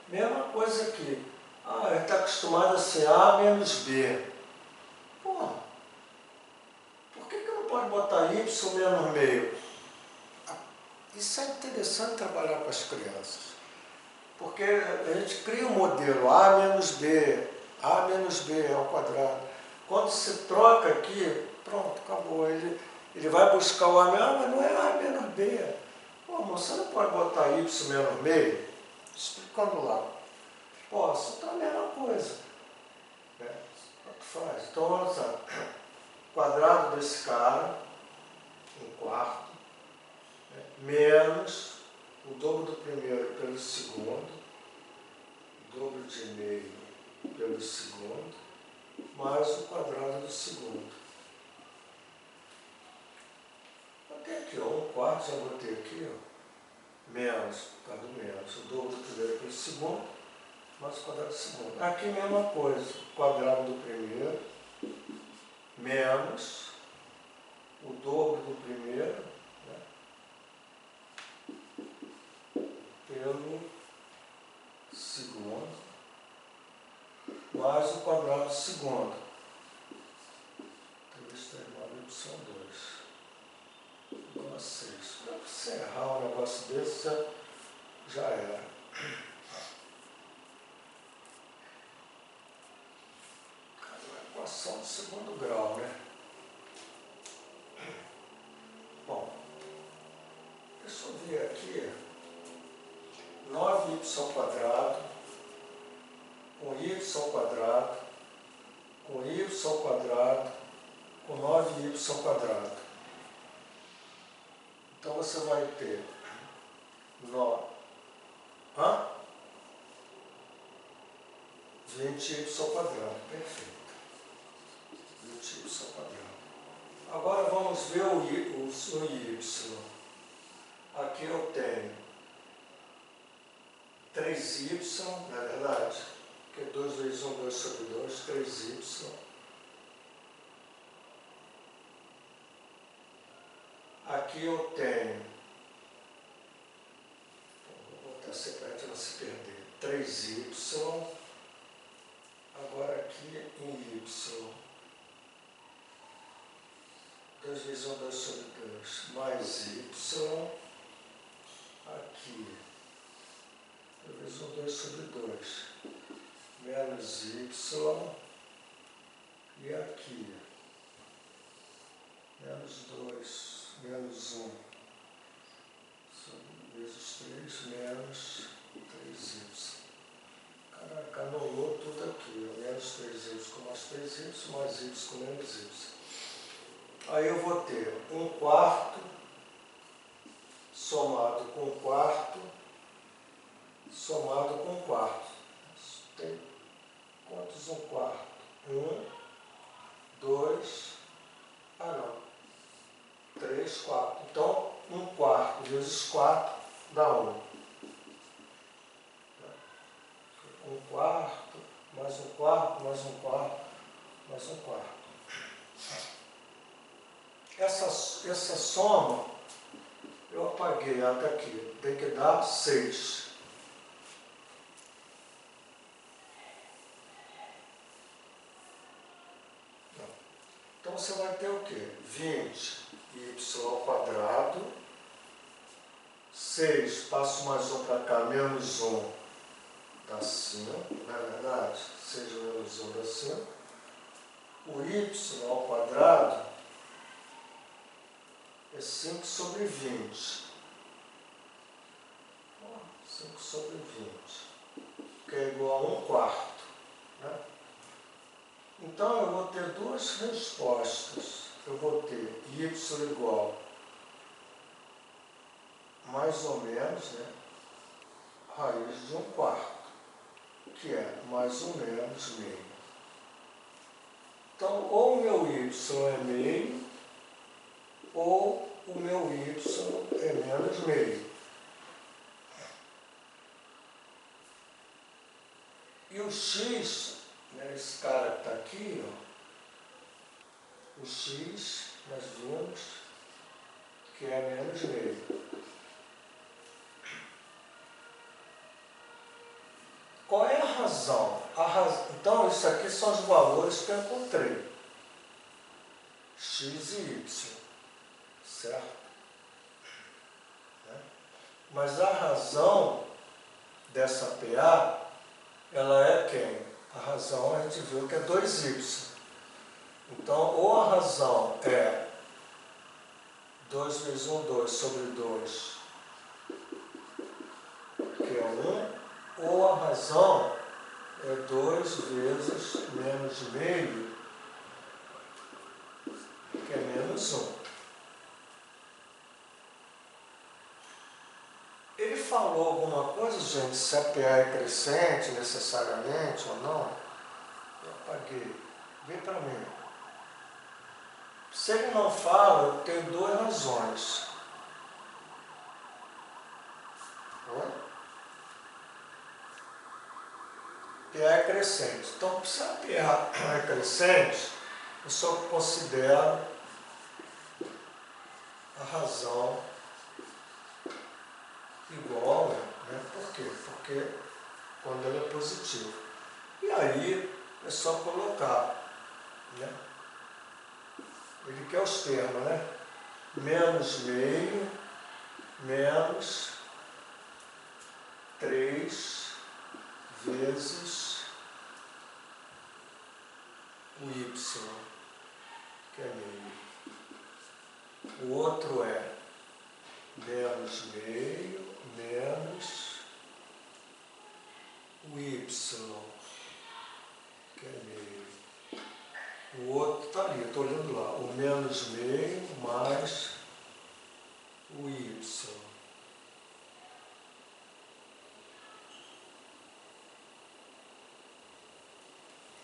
mesma coisa aqui. Ele está acostumado assim, A menos B. Porra, por que não pode botar Y menos meio? Isso é interessante trabalhar com as crianças, porque a gente cria um modelo A menos B ao quadrado. Quando se troca aqui, pronto, acabou. Ele vai buscar o A menos, mas não é A menos B. Pô, você não pode botar Y menos meio? Explicando lá. Posso, então é a mesma coisa. Quanto faz? Então, olha só. Quadrado desse cara, 1/4, menos o dobro do primeiro pelo segundo, dobro de meio pelo segundo, mais o quadrado do segundo. Botei aqui, ó, 1/4, já botei aqui, ó, menos, por causa do menos, o dobro do primeiro pelo segundo, mais o quadrado do segundo. Aqui mesma coisa, quadrado do primeiro, menos o dobro do primeiro, né, pelo segundo, mais o quadrado do segundo. 3, 3, 9, y2. Igual a 6. Para você errar um negócio desse, já era. Equação de segundo grau, né? Bom, deixa eu ver aqui. 9y quadrado com y quadrado com y quadrado com 9y quadrado. Então você vai ter 20y quadrado, perfeito. 20y quadrado. Agora vamos ver o y. Aqui eu tenho 3y, não é verdade? Porque 2 vezes 1, 2 sobre 2, 3y. Aqui eu tenho, vou botar sempre para não se perder, 3y. Agora aqui em y. 2 vezes 1, 2 sobre 2, mais y. Aqui, 2 vezes 1, 2 sobre 2, menos y. E aqui, menos 2, menos 1, sobre vezes 3, menos 3y. Caraca, anulou tudo aqui, menos 3y com mais 3y, mais y com menos y. Aí eu vou ter 1/4 somado com 1/4 somado com 1/4. Tem quantos 1/4? 1, 2, 3, 4. Então, 1/4 vezes 4 dá 1. 1/4, mais 1/4, mais 1/4, mais 1/4. Essa soma, eu apaguei ela daqui, tem que dar 6. Então você vai ter o quê? 20y ao quadrado, 6, passo mais 1 para cá, menos 1 dá 5, não é verdade? 6 menos 1 dá 5. O y ao quadrado é 5 sobre 20. 5 sobre 20, que é igual a 1/4. Né? Então eu vou ter duas respostas. Eu vou ter y igual mais ou menos, né, raiz de 1/4, que é mais ou menos meio. Então, ou o meu y é meio, ou o meu y é menos meio. E o x, né, esse cara que está aqui, ó, o x, nós vimos que é menos meio. Qual é a razão? Então, isso aqui são os valores que eu encontrei. X e y. Certo? Mas a razão dessa PA, ela é quem? A razão a gente viu que é 2y. Então, ou a razão é 2 vezes 1, 2 sobre 2, que é 1, ou a razão é 2 vezes menos meio, que é menos 1. Ele falou alguma coisa, gente, se a PA é crescente necessariamente ou não? Eu apaguei. Vem para mim. Se ele não fala, eu tenho duas razões. Oi? acrescente. Então, se a PA é crescente, eu só considero a razão igual, né? Por quê? Porque quando ela é positiva. E aí é só colocar, né? Ele quer os termos, né? Menos meio, menos 3 vezes o y, que é meio. O outro é menos meio, menos o y, que é meio. O outro está ali, eu estou olhando lá. O menos meio mais o y.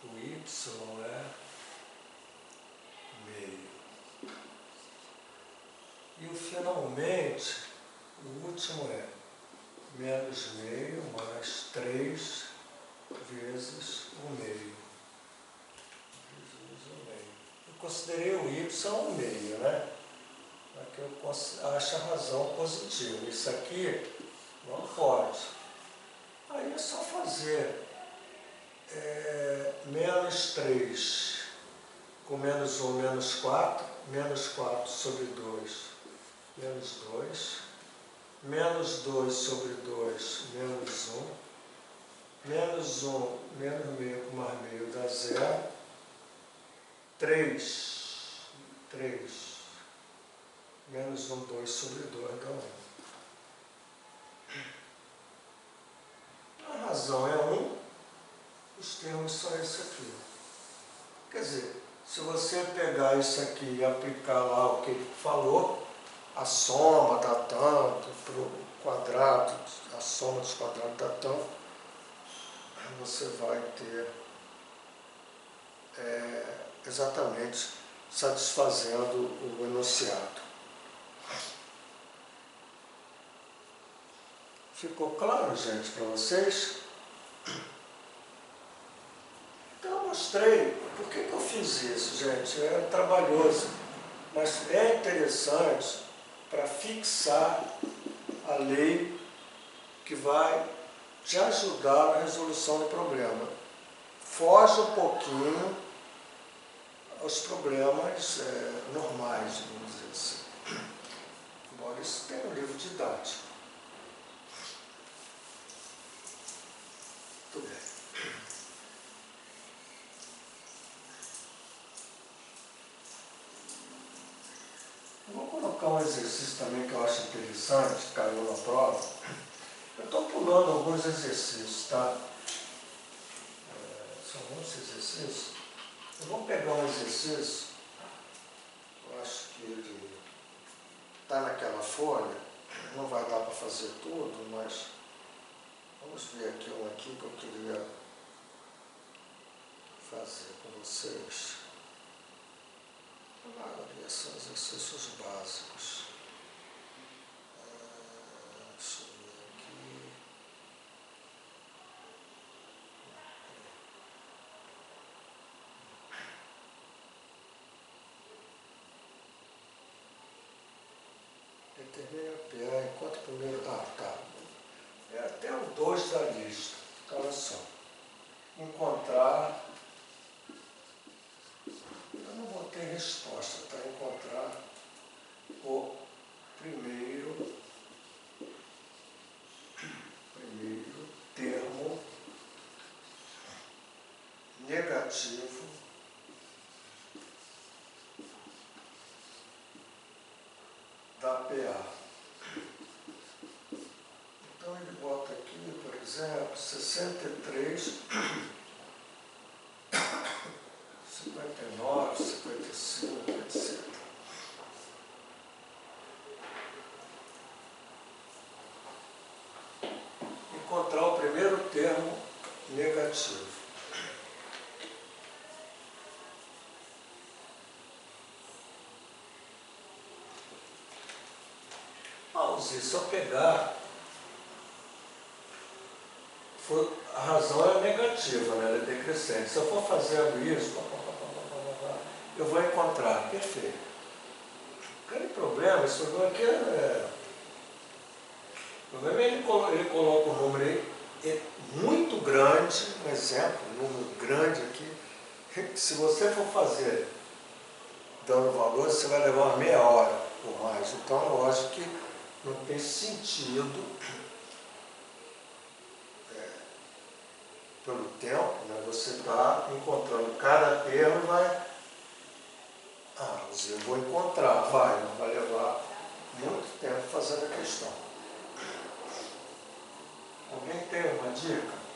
O y é meio. E o finalmente, o último é menos meio mais 3 vezes o meio. Eu considerei o y um meio, né? Aqui eu acho a razão positiva. Isso aqui não pode. Aí é só fazer menos 3 com menos 1, menos 4 sobre 2, menos 2, menos 2 sobre 2, menos 1, menos 1, menos meio com mais meio dá 0, 3, menos 1, 2 sobre 2 dá 1. A razão é 1, os termos são esse aqui. Quer dizer, se você pegar isso aqui e aplicar lá o que ele falou, a soma dá tanto, para o quadrado, a soma dos quadrados dá tanto, você vai ter exatamente satisfazendo o enunciado. Ficou claro, gente, para vocês? Então eu mostrei por que eu fiz isso, gente. É trabalhoso, mas é interessante para fixar a lei que vai te ajudar na resolução do problema. Foge um pouquinho aos problemas normais, vamos dizer assim. Embora isso tenha um livro didático. Muito bem. Eu vou colocar um exercício também que eu acho interessante, que caiu na prova. Eu estou pulando alguns exercícios, tá? São muitos exercícios. Eu vou pegar um exercício, eu acho que ele está naquela folha, não vai dar para fazer tudo, mas vamos ver aqui um aqui que eu queria fazer com vocês. A maioria são exercícios básicos. Deixa eu ver aqui. Determine a PA enquanto primeiro... tá. É até o 2 da lista. Olha só. Encontrar... Eu não botei resposta, tá? Encontrar o primeiro termo negativo da PA. Então ele bota aqui, por exemplo, 63, 59, 55, etc. Encontrar o primeiro termo negativo. Vamos ver, se eu pegar, a razão é negativa, né? Ela é decrescente. Se eu for fazendo isso, eu vou encontrar. Perfeito. O grande problema, esse problema aqui o problema é ele coloca um número aí, muito grande, um exemplo, um número grande aqui. Se você for fazer dando valor, você vai levar uma meia hora ou mais. Então, eu acho que não tem sentido, pelo tempo, né? Você está encontrando cada termo e vai... eu vou encontrar, não vai levar muito tempo fazendo a questão. Alguém tem uma dica?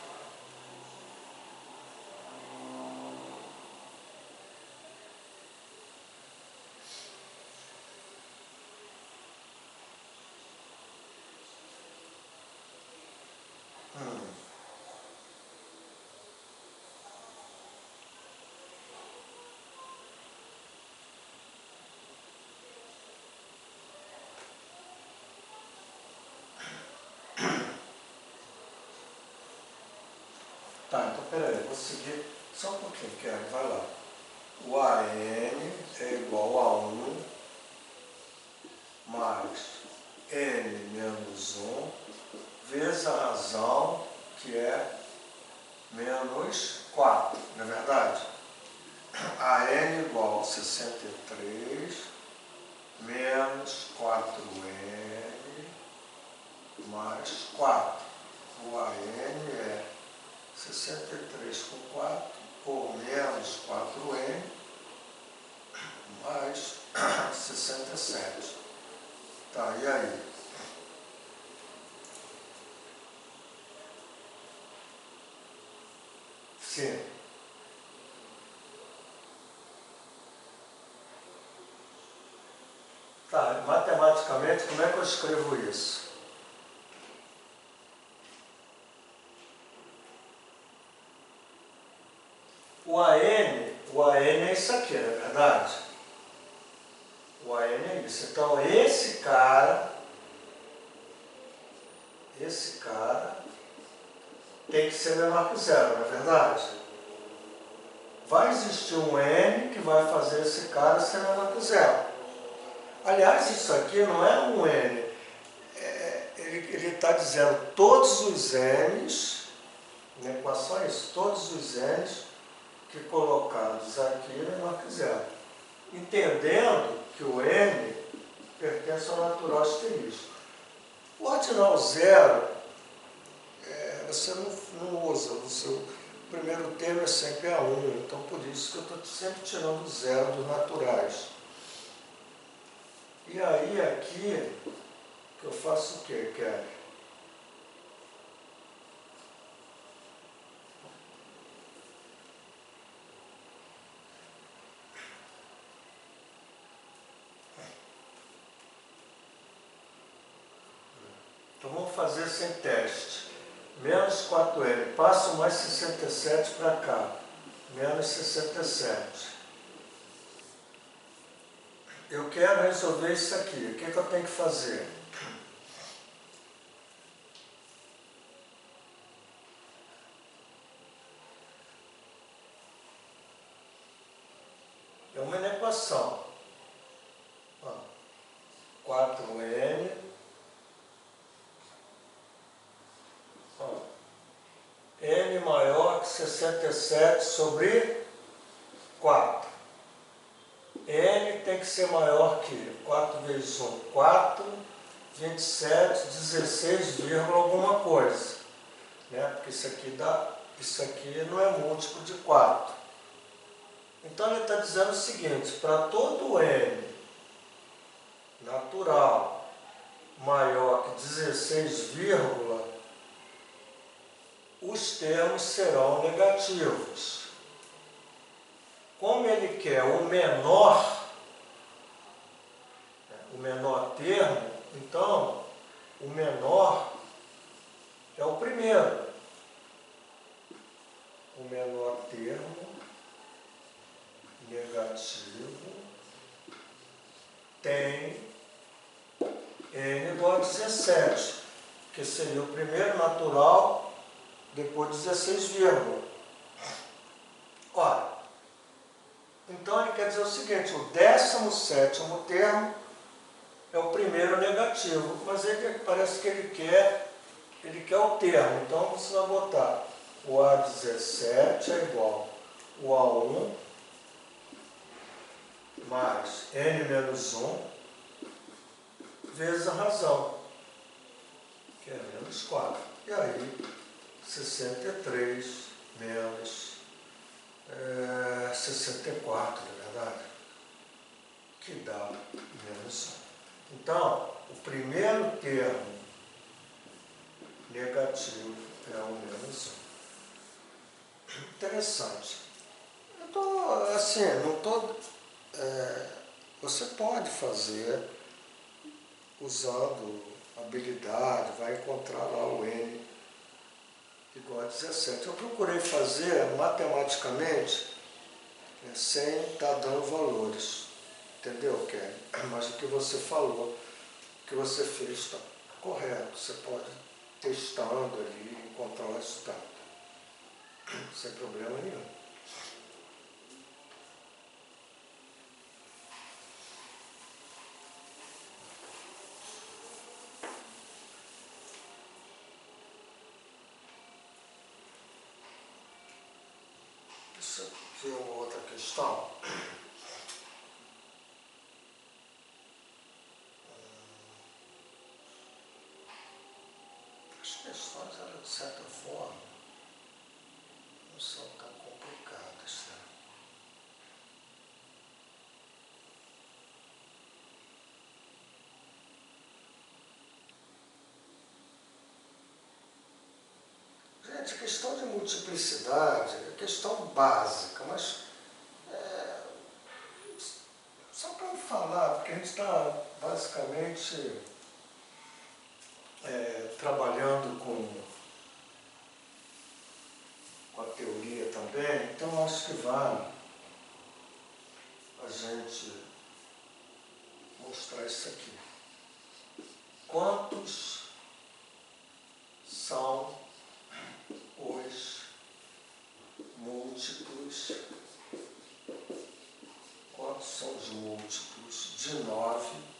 Tá, então peraí, vou seguir só um pouquinho, Karen, vai lá. O AN é igual a 1 mais N menos 1 vezes a razão, que é menos 4, não é verdade? AN igual a 63 menos 4N mais 4. O AN é 63 com 4, ou menos 4N, mais 67. Tá, e aí? Sim. Tá, matematicamente, como é que eu escrevo isso? O AN é isso aqui, não é verdade? O AN é isso. Então, esse cara tem que ser menor que zero, não é verdade? Vai existir um N que vai fazer esse cara ser menor que zero. Aliás, isso aqui não é um N. Ele está dizendo todos os N's, na equação é isso, todos os N's que colocados aqui é menor que zero. Entendendo que o N pertence ao natural asterisco. O ordinal zero, você não usa, o primeiro termo é sempre a 1, então por isso que eu estou sempre tirando o zero dos naturais. E aí aqui, que eu faço o quê, Kelly? Então vamos fazer sem teste. Menos 4N, passo mais 67 para cá. Menos 67. Eu quero resolver isso aqui. O que eu tenho que fazer? É uma inequação. 4N. N maior que 67 sobre 4. N tem que ser maior que 4 vezes 1, 4, 27, 16, alguma coisa. Né? Porque isso aqui não é múltiplo de 4. Então ele está dizendo o seguinte, para todo N natural maior que 16, os termos serão negativos. Como ele quer o menor termo, então o menor é o primeiro. O menor termo negativo tem N igual a 17, que seria o primeiro natural depois 16 vírgula. Olha, então ele quer dizer o seguinte, o 17º termo é o primeiro negativo, mas ele parece que ele quer o termo, então você vai botar o A17 é igual o A1 mais N menos 1 vezes a razão, que é menos 4. E aí, 63 menos 64, na verdade, que dá menos 1. Então, o primeiro termo negativo é o menos 1. Interessante. Eu tô, assim, não estou... você pode fazer usando habilidade, vai encontrar lá o N igual a 17. Eu procurei fazer matematicamente sem estar dando valores. Entendeu, Kelly? Mas o que você falou, o que você fez está correto. Você pode testando ali, encontrar o resultado. Sem problema nenhum. Deixa eu ver uma outra questão. As questões, elas, de certa forma, não são tão complicadas, né? Gente, questão de multiplicidade é questão básica, mas só para falar, porque a gente está basicamente trabalhando com a teoria também, então acho que vale a gente mostrar isso aqui. Quantos são os múltiplos, quantos são os múltiplos de 9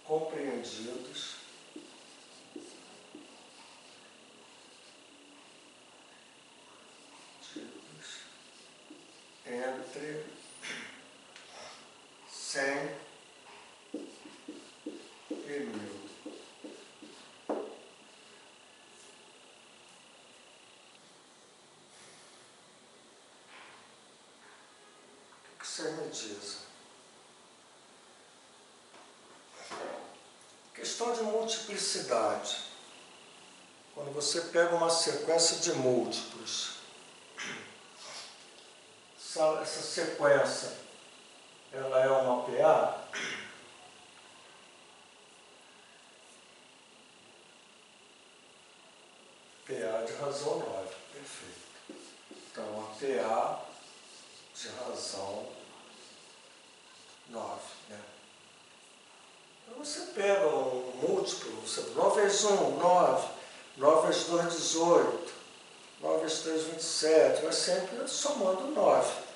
compreendidos entre 100 e 1000. O que você me diz? Questão de multiplicidade. Quando você pega uma sequência de múltiplos, essa sequência, ela é uma PA? PA de razão 9, perfeito. Então, a PA de razão 9, né? Então, você pega um múltiplo, 9 vezes 1, 9, 9 vezes 2, 18, 9 vezes 3, 27, vai sempre somando 9.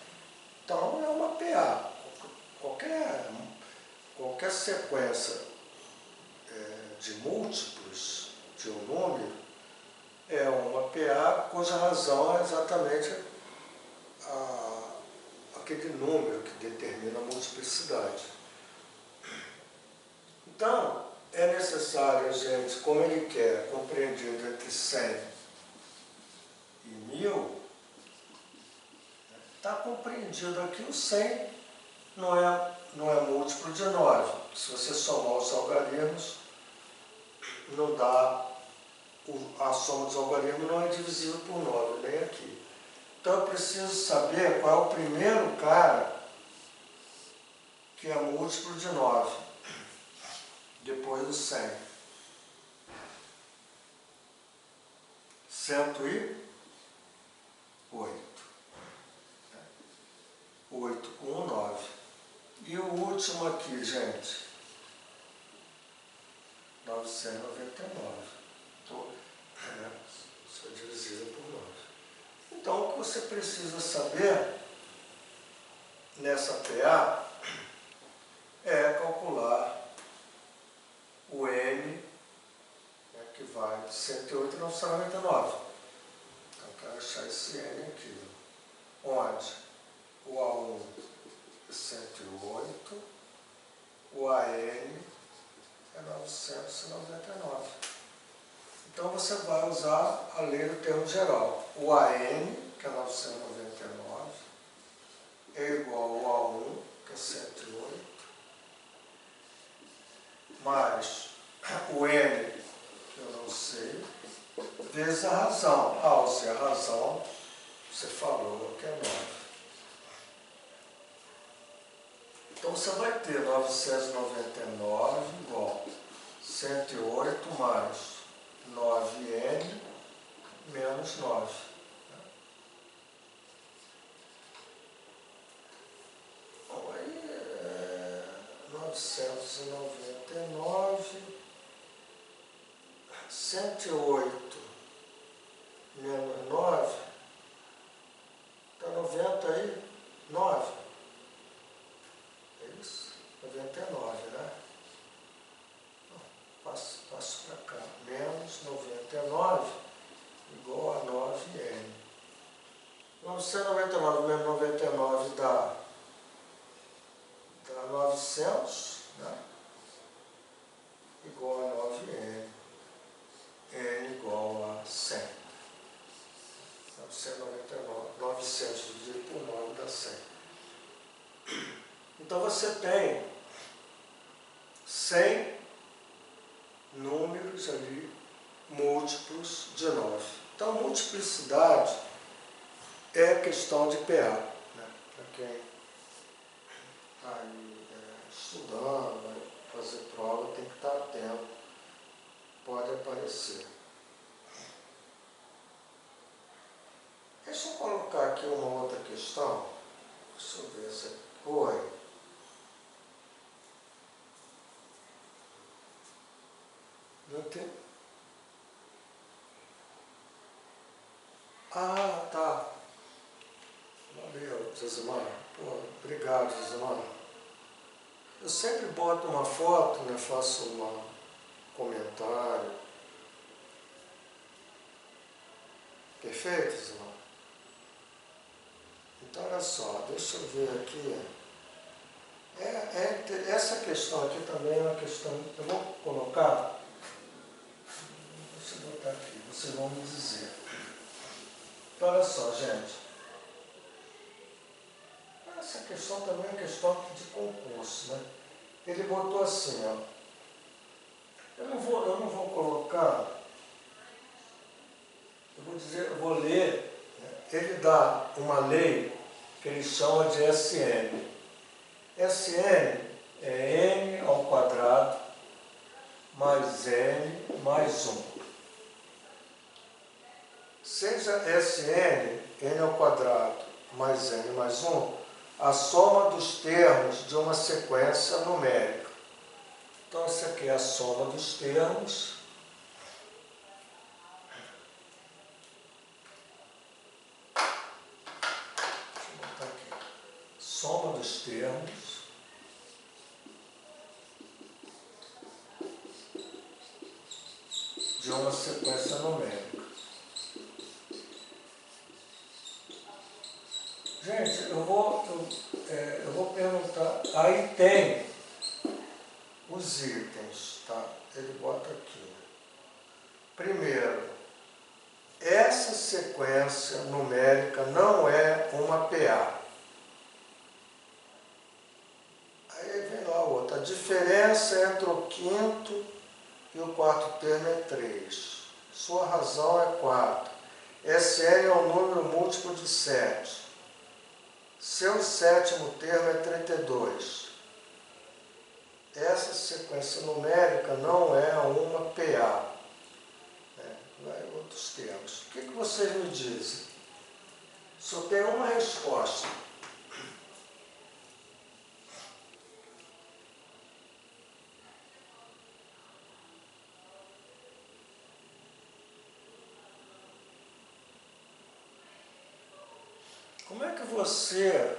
Então, é uma PA. Qualquer sequência de múltiplos de um número é uma PA cuja razão é exatamente aquele número que determina a multiplicidade. Então, é necessário, gente, como ele quer, compreendido entre 100 e 1000, está compreendido aqui o 100 não é múltiplo de 9. Se você somar os algarismos, não dá, a soma dos algarismos não é divisível por 9, nem aqui. Então eu preciso saber qual é o primeiro cara que é múltiplo de 9, depois do 100. 108. 8 com 1, 9. E o último aqui, gente, 999. Então, né? Isso é divisível por 9. Então, o que você precisa saber nessa PA é calcular o N, né, que vai de 108 a 999. Então, eu quero achar esse N aqui, onde o A1 é 108, o AN é 999. Então, você vai usar a lei do termo geral. O AN, que é 999, é igual ao A1, que é 108, mais o N, que eu não sei, vezes a razão. Ah, ou seja, a razão, você falou que é 9. Então, você vai ter 999 igual 108 mais 9N menos 9. Bom, aí é 999, 108 menos 9, está 90 aí, 9. É isso? 99, né? Passo para cá. Menos 99 igual a 9N. 999 menos 99 dá 900, né? Igual a 9N. N igual a 100. 999. 900 dividido por 9 dá 100. Então você tem 100 números ali múltiplos de 9. Então, multiplicidade é questão de PA, né? Para quem está aí estudando, vai fazer prova, tem que estar atento. Pode aparecer. Deixa eu colocar aqui uma outra questão. Deixa eu ver se foi. Não tem. Ah, tá. Valeu, Josimar. Pô, obrigado, Josimar. Eu sempre boto uma foto, né? Faço um comentário. Perfeito, Josimar? Então, olha só, deixa eu ver aqui. Essa questão aqui também é uma questão. Eu vou colocar. Deixa eu botar aqui, vocês vão me dizer. Então, olha só, gente. Essa questão também é uma questão de concurso, né? Ele botou assim, ó. Eu não vou colocar. Eu vou ler. Né? Ele dá uma lei que ele chama de SN. SN é n ao quadrado mais n mais 1. Seja SN, n ao quadrado mais n mais 1, a soma dos termos de uma sequência numérica. Então, isso aqui é a soma dos termos. Deixa eu botar aqui. Soma dos termos de uma sequência numérica. Gente, eu vou perguntar. Aí tem os itens, tá? Ele bota aqui. Primeiro, essa sequência numérica não é uma PA. Aí vem lá outra. A diferença entre o quinto e o quarto termo é 3. Sua razão é 4. SN é um número múltiplo de 7. Seu sétimo termo é 32. Essa sequência numérica não é uma PA. Vai outros termos. O que vocês me dizem? Só tem uma resposta. como é que você...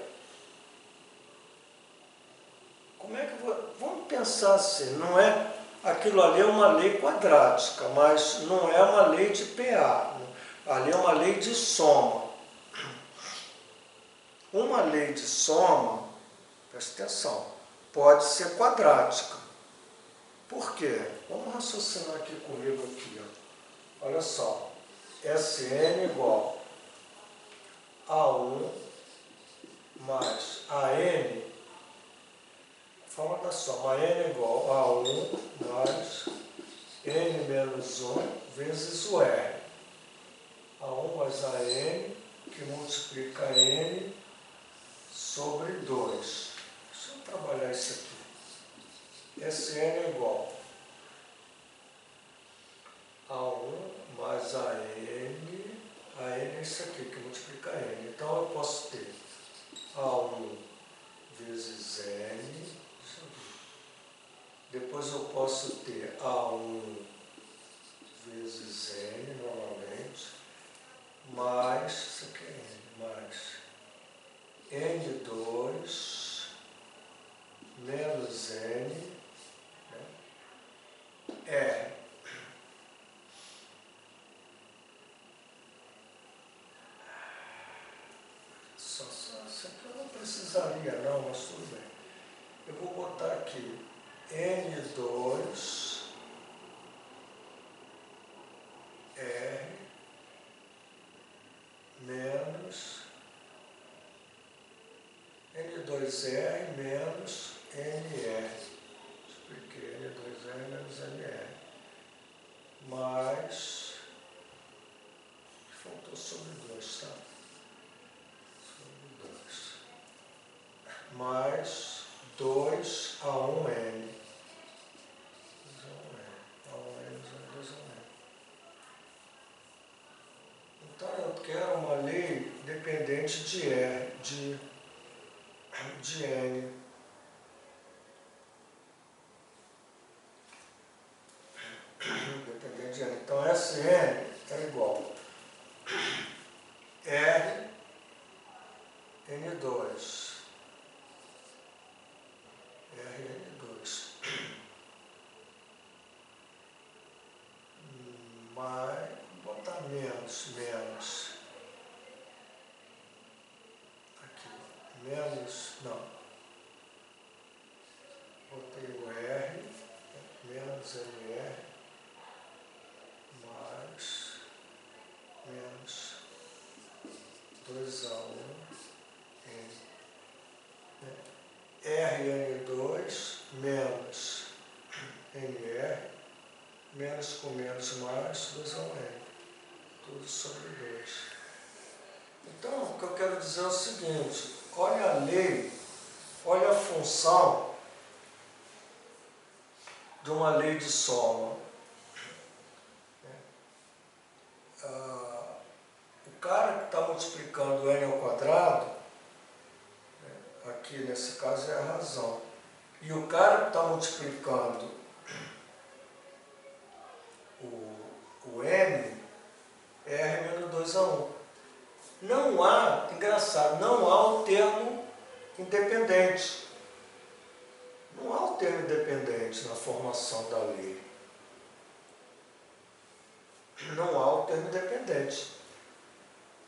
Vamos pensar assim, não é... Aquilo ali é uma lei quadrática, mas não é uma lei de PA. Ali é uma lei de soma. Uma lei de soma, presta atenção, pode ser quadrática. Por quê? Vamos raciocinar aqui comigo aqui. Ó. Olha só, Sn igual a 1 mais AN, forma da soma, N igual a 1 mais N menos 1 vezes o R. A1 mais AN, que multiplica N sobre 2. Deixa eu trabalhar isso aqui. Sn é igual a 1 mais AN é isso aqui, que multiplica N. Então eu posso ter A1 vezes N, depois eu posso ter A1 vezes N novamente, mais, isso aqui é N, mais N2 menos N, né, R. Isso aqui eu não precisaria não, mas tudo bem. Eu vou botar aqui N2 R menos N2R menos NR. Expliquei, N2R menos NR. Mais, faltou sobre 2, tá? Sobre 2. Mais 2A1N. 2A1N, 2A1N. Então eu quero uma lei dependente de R, de N. Dependente de N. Então Sn é igual R N2. RN2 mais, vou botar menos aqui, não, botei o R, menos MR, mais, menos 2A1, RN2 menos NR, menos com menos mais, 2A1N, tudo sobre 2. Então, o que eu quero dizer é o seguinte, olha a lei, olha a função de uma lei de soma. O cara que está multiplicando n ao quadrado, aqui nesse caso é a razão, e o cara que está multiplicando o n é R menos 2A1. Não há, engraçado, não há o termo independente. Não há o termo independente na formação da lei. Não há o termo independente.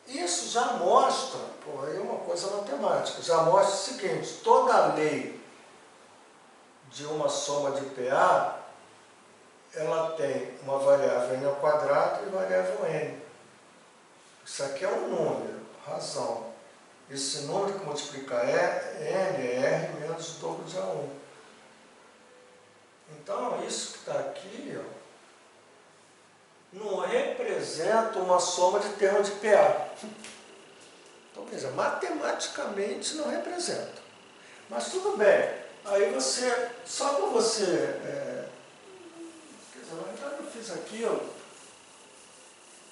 Isso já mostra, aí é uma coisa matemática, já mostra o seguinte, toda lei de uma soma de PA, ela tem uma variável n ao quadrado e variável n. Isso aqui é um número, razão. Esse número que multiplica n é R menos o dobro de A1. Então, isso que está aqui, ó, não representa uma soma de termos de PA. Então, quer dizer, matematicamente não representa. Mas tudo bem. Aí você, só para você... quer dizer, na verdade eu fiz aqui, ó,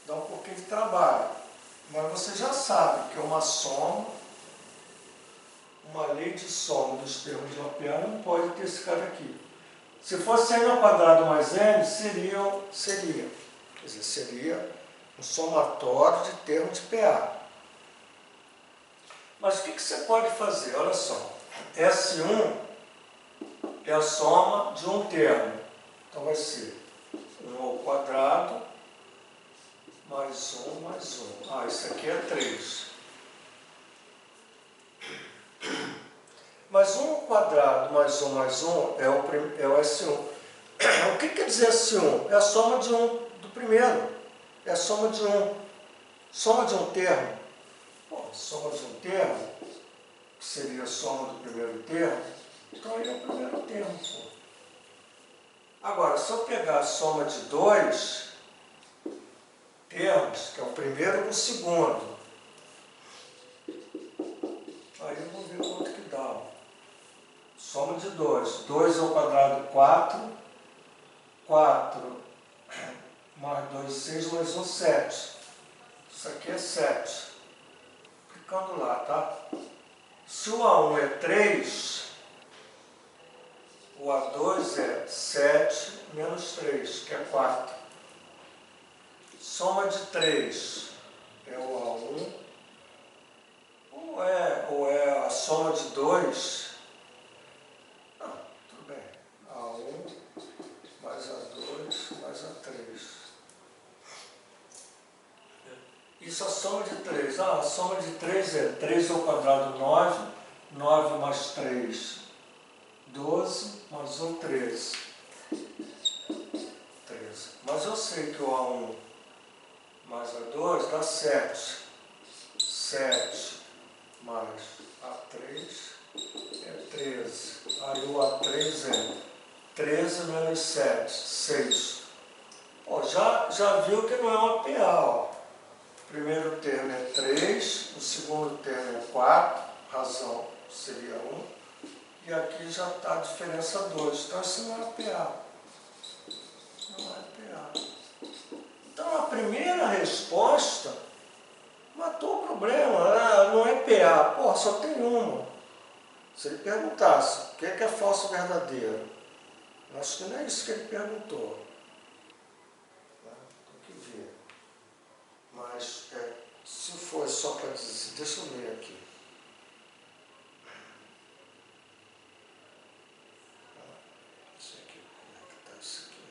dá um pouquinho de trabalho. Mas você já sabe que é uma soma, uma lei de soma dos termos de uma PA não pode ter esse cara aqui. Se fosse n ao quadrado mais n, seria. Quer dizer, seria um somatório de termos de PA. Mas o que você pode fazer? Olha só, S1 é a soma de um termo. Então vai ser 1 ao quadrado mais 1 mais 1. Ah, isso aqui é 3. Mas 1 ao quadrado mais 1 é o S1. O que quer dizer S1? É a soma de 1 do primeiro. É a soma de 1. Soma de um termo. Bom, soma de um termo, que seria a soma do primeiro termo, então ele é o primeiro termo. Pô. Agora, se eu pegar a soma de dois termos, que é o primeiro com o segundo, aí eu vou ver quanto que dá. Soma de 2. 2 ao quadrado, 4. 4 mais 2, 6, mais 1, 7. Isso aqui é 7. Clicando lá, tá? Se o A1 é 3, o A2 é 7 menos 3, que é 4. Soma de 3 é o A1, ou é a soma de 2. Não, tudo bem. A1 mais A2 mais A3. Isso é a soma de 3. Ah, a soma de 3 é 3 ao quadrado, 9. 9 mais 3, 12, mais 1, 13. 13. Mas eu sei que o A1 mais A2 dá 7. 7 mais A3 é 13. Aí o A3 é 13 menos 7, 6. Ó, já viu que não é uma PA. Ó. O primeiro termo é 3, o segundo termo é 4, razão seria 1, e aqui já está a diferença 2. Então isso não é PA. Não é PA. Então a primeira resposta matou o problema. Não é PA. Pô, só tem uma. Se ele perguntasse o que é falso ou verdadeiro, acho que não é isso que ele perguntou. Tem que ver. Mas se for só para dizer, deixa eu ler aqui. Isso aqui, como é que está isso aqui?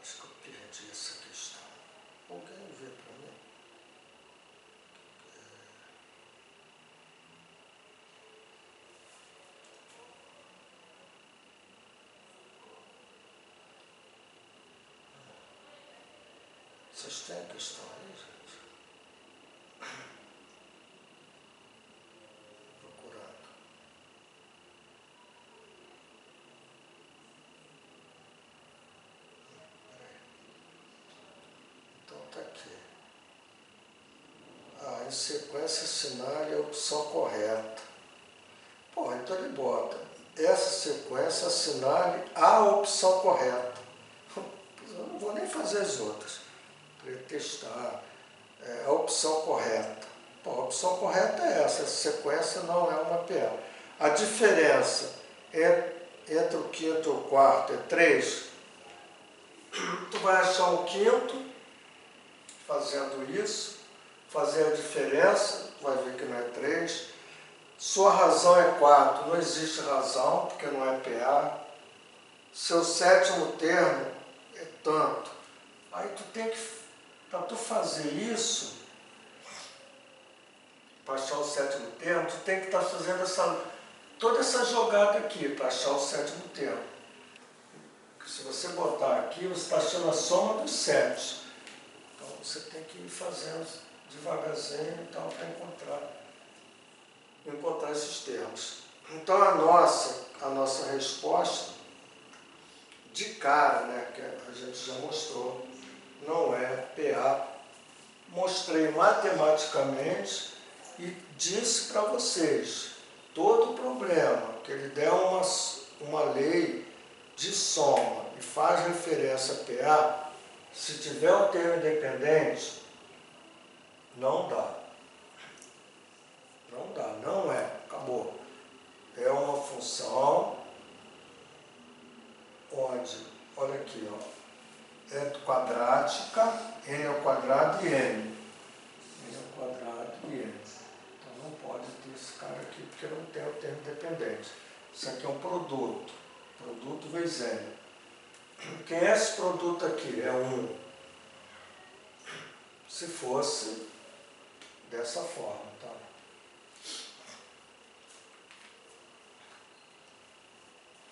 Acho que eu perdi essa questão. Alguém vê para mim? Vocês têm a questão aí, gente? Procurando. Peraí. Então está aqui. Em sequência assinale a opção correta. Pô, então ele bota. Essa sequência assinale a opção correta. Eu não vou nem fazer as outras. Para ele testar. A opção correta. Pô, a opção correta é essa sequência não é uma PA. A diferença entre o quinto e o quarto é 3. Tu vai achar o quinto fazendo isso, fazer a diferença, tu vai ver que não é 3. Sua razão é 4, não existe razão, porque não é PA. Seu sétimo termo é tanto. Aí tu tem que, para tu fazer isso, para achar o sétimo termo, tu tem que estar fazendo toda essa jogada aqui para achar o sétimo termo. Porque se você botar aqui, você está achando a soma dos 7. Então você tem que ir fazendo devagarzinho e tal para encontrar esses termos. Então a nossa resposta, de cara, né, que a gente já mostrou, não é PA. Mostrei matematicamente e disse para vocês, todo problema que ele der uma lei de soma e faz referência a PA, se tiver um termo independente, não dá. Não dá, não é, acabou. É uma função onde, olha aqui, ó, quadrática, n ao quadrado e n. N ao quadrado e n. Então não pode ter esse cara aqui, porque não tem o termo dependente. Isso aqui é um produto. Produto vezes n. Quem é esse produto aqui? É 1. Se fosse dessa forma, tá?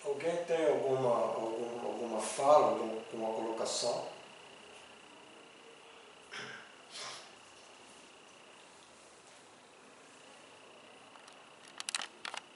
Alguém tem alguma fala, alguma colocação?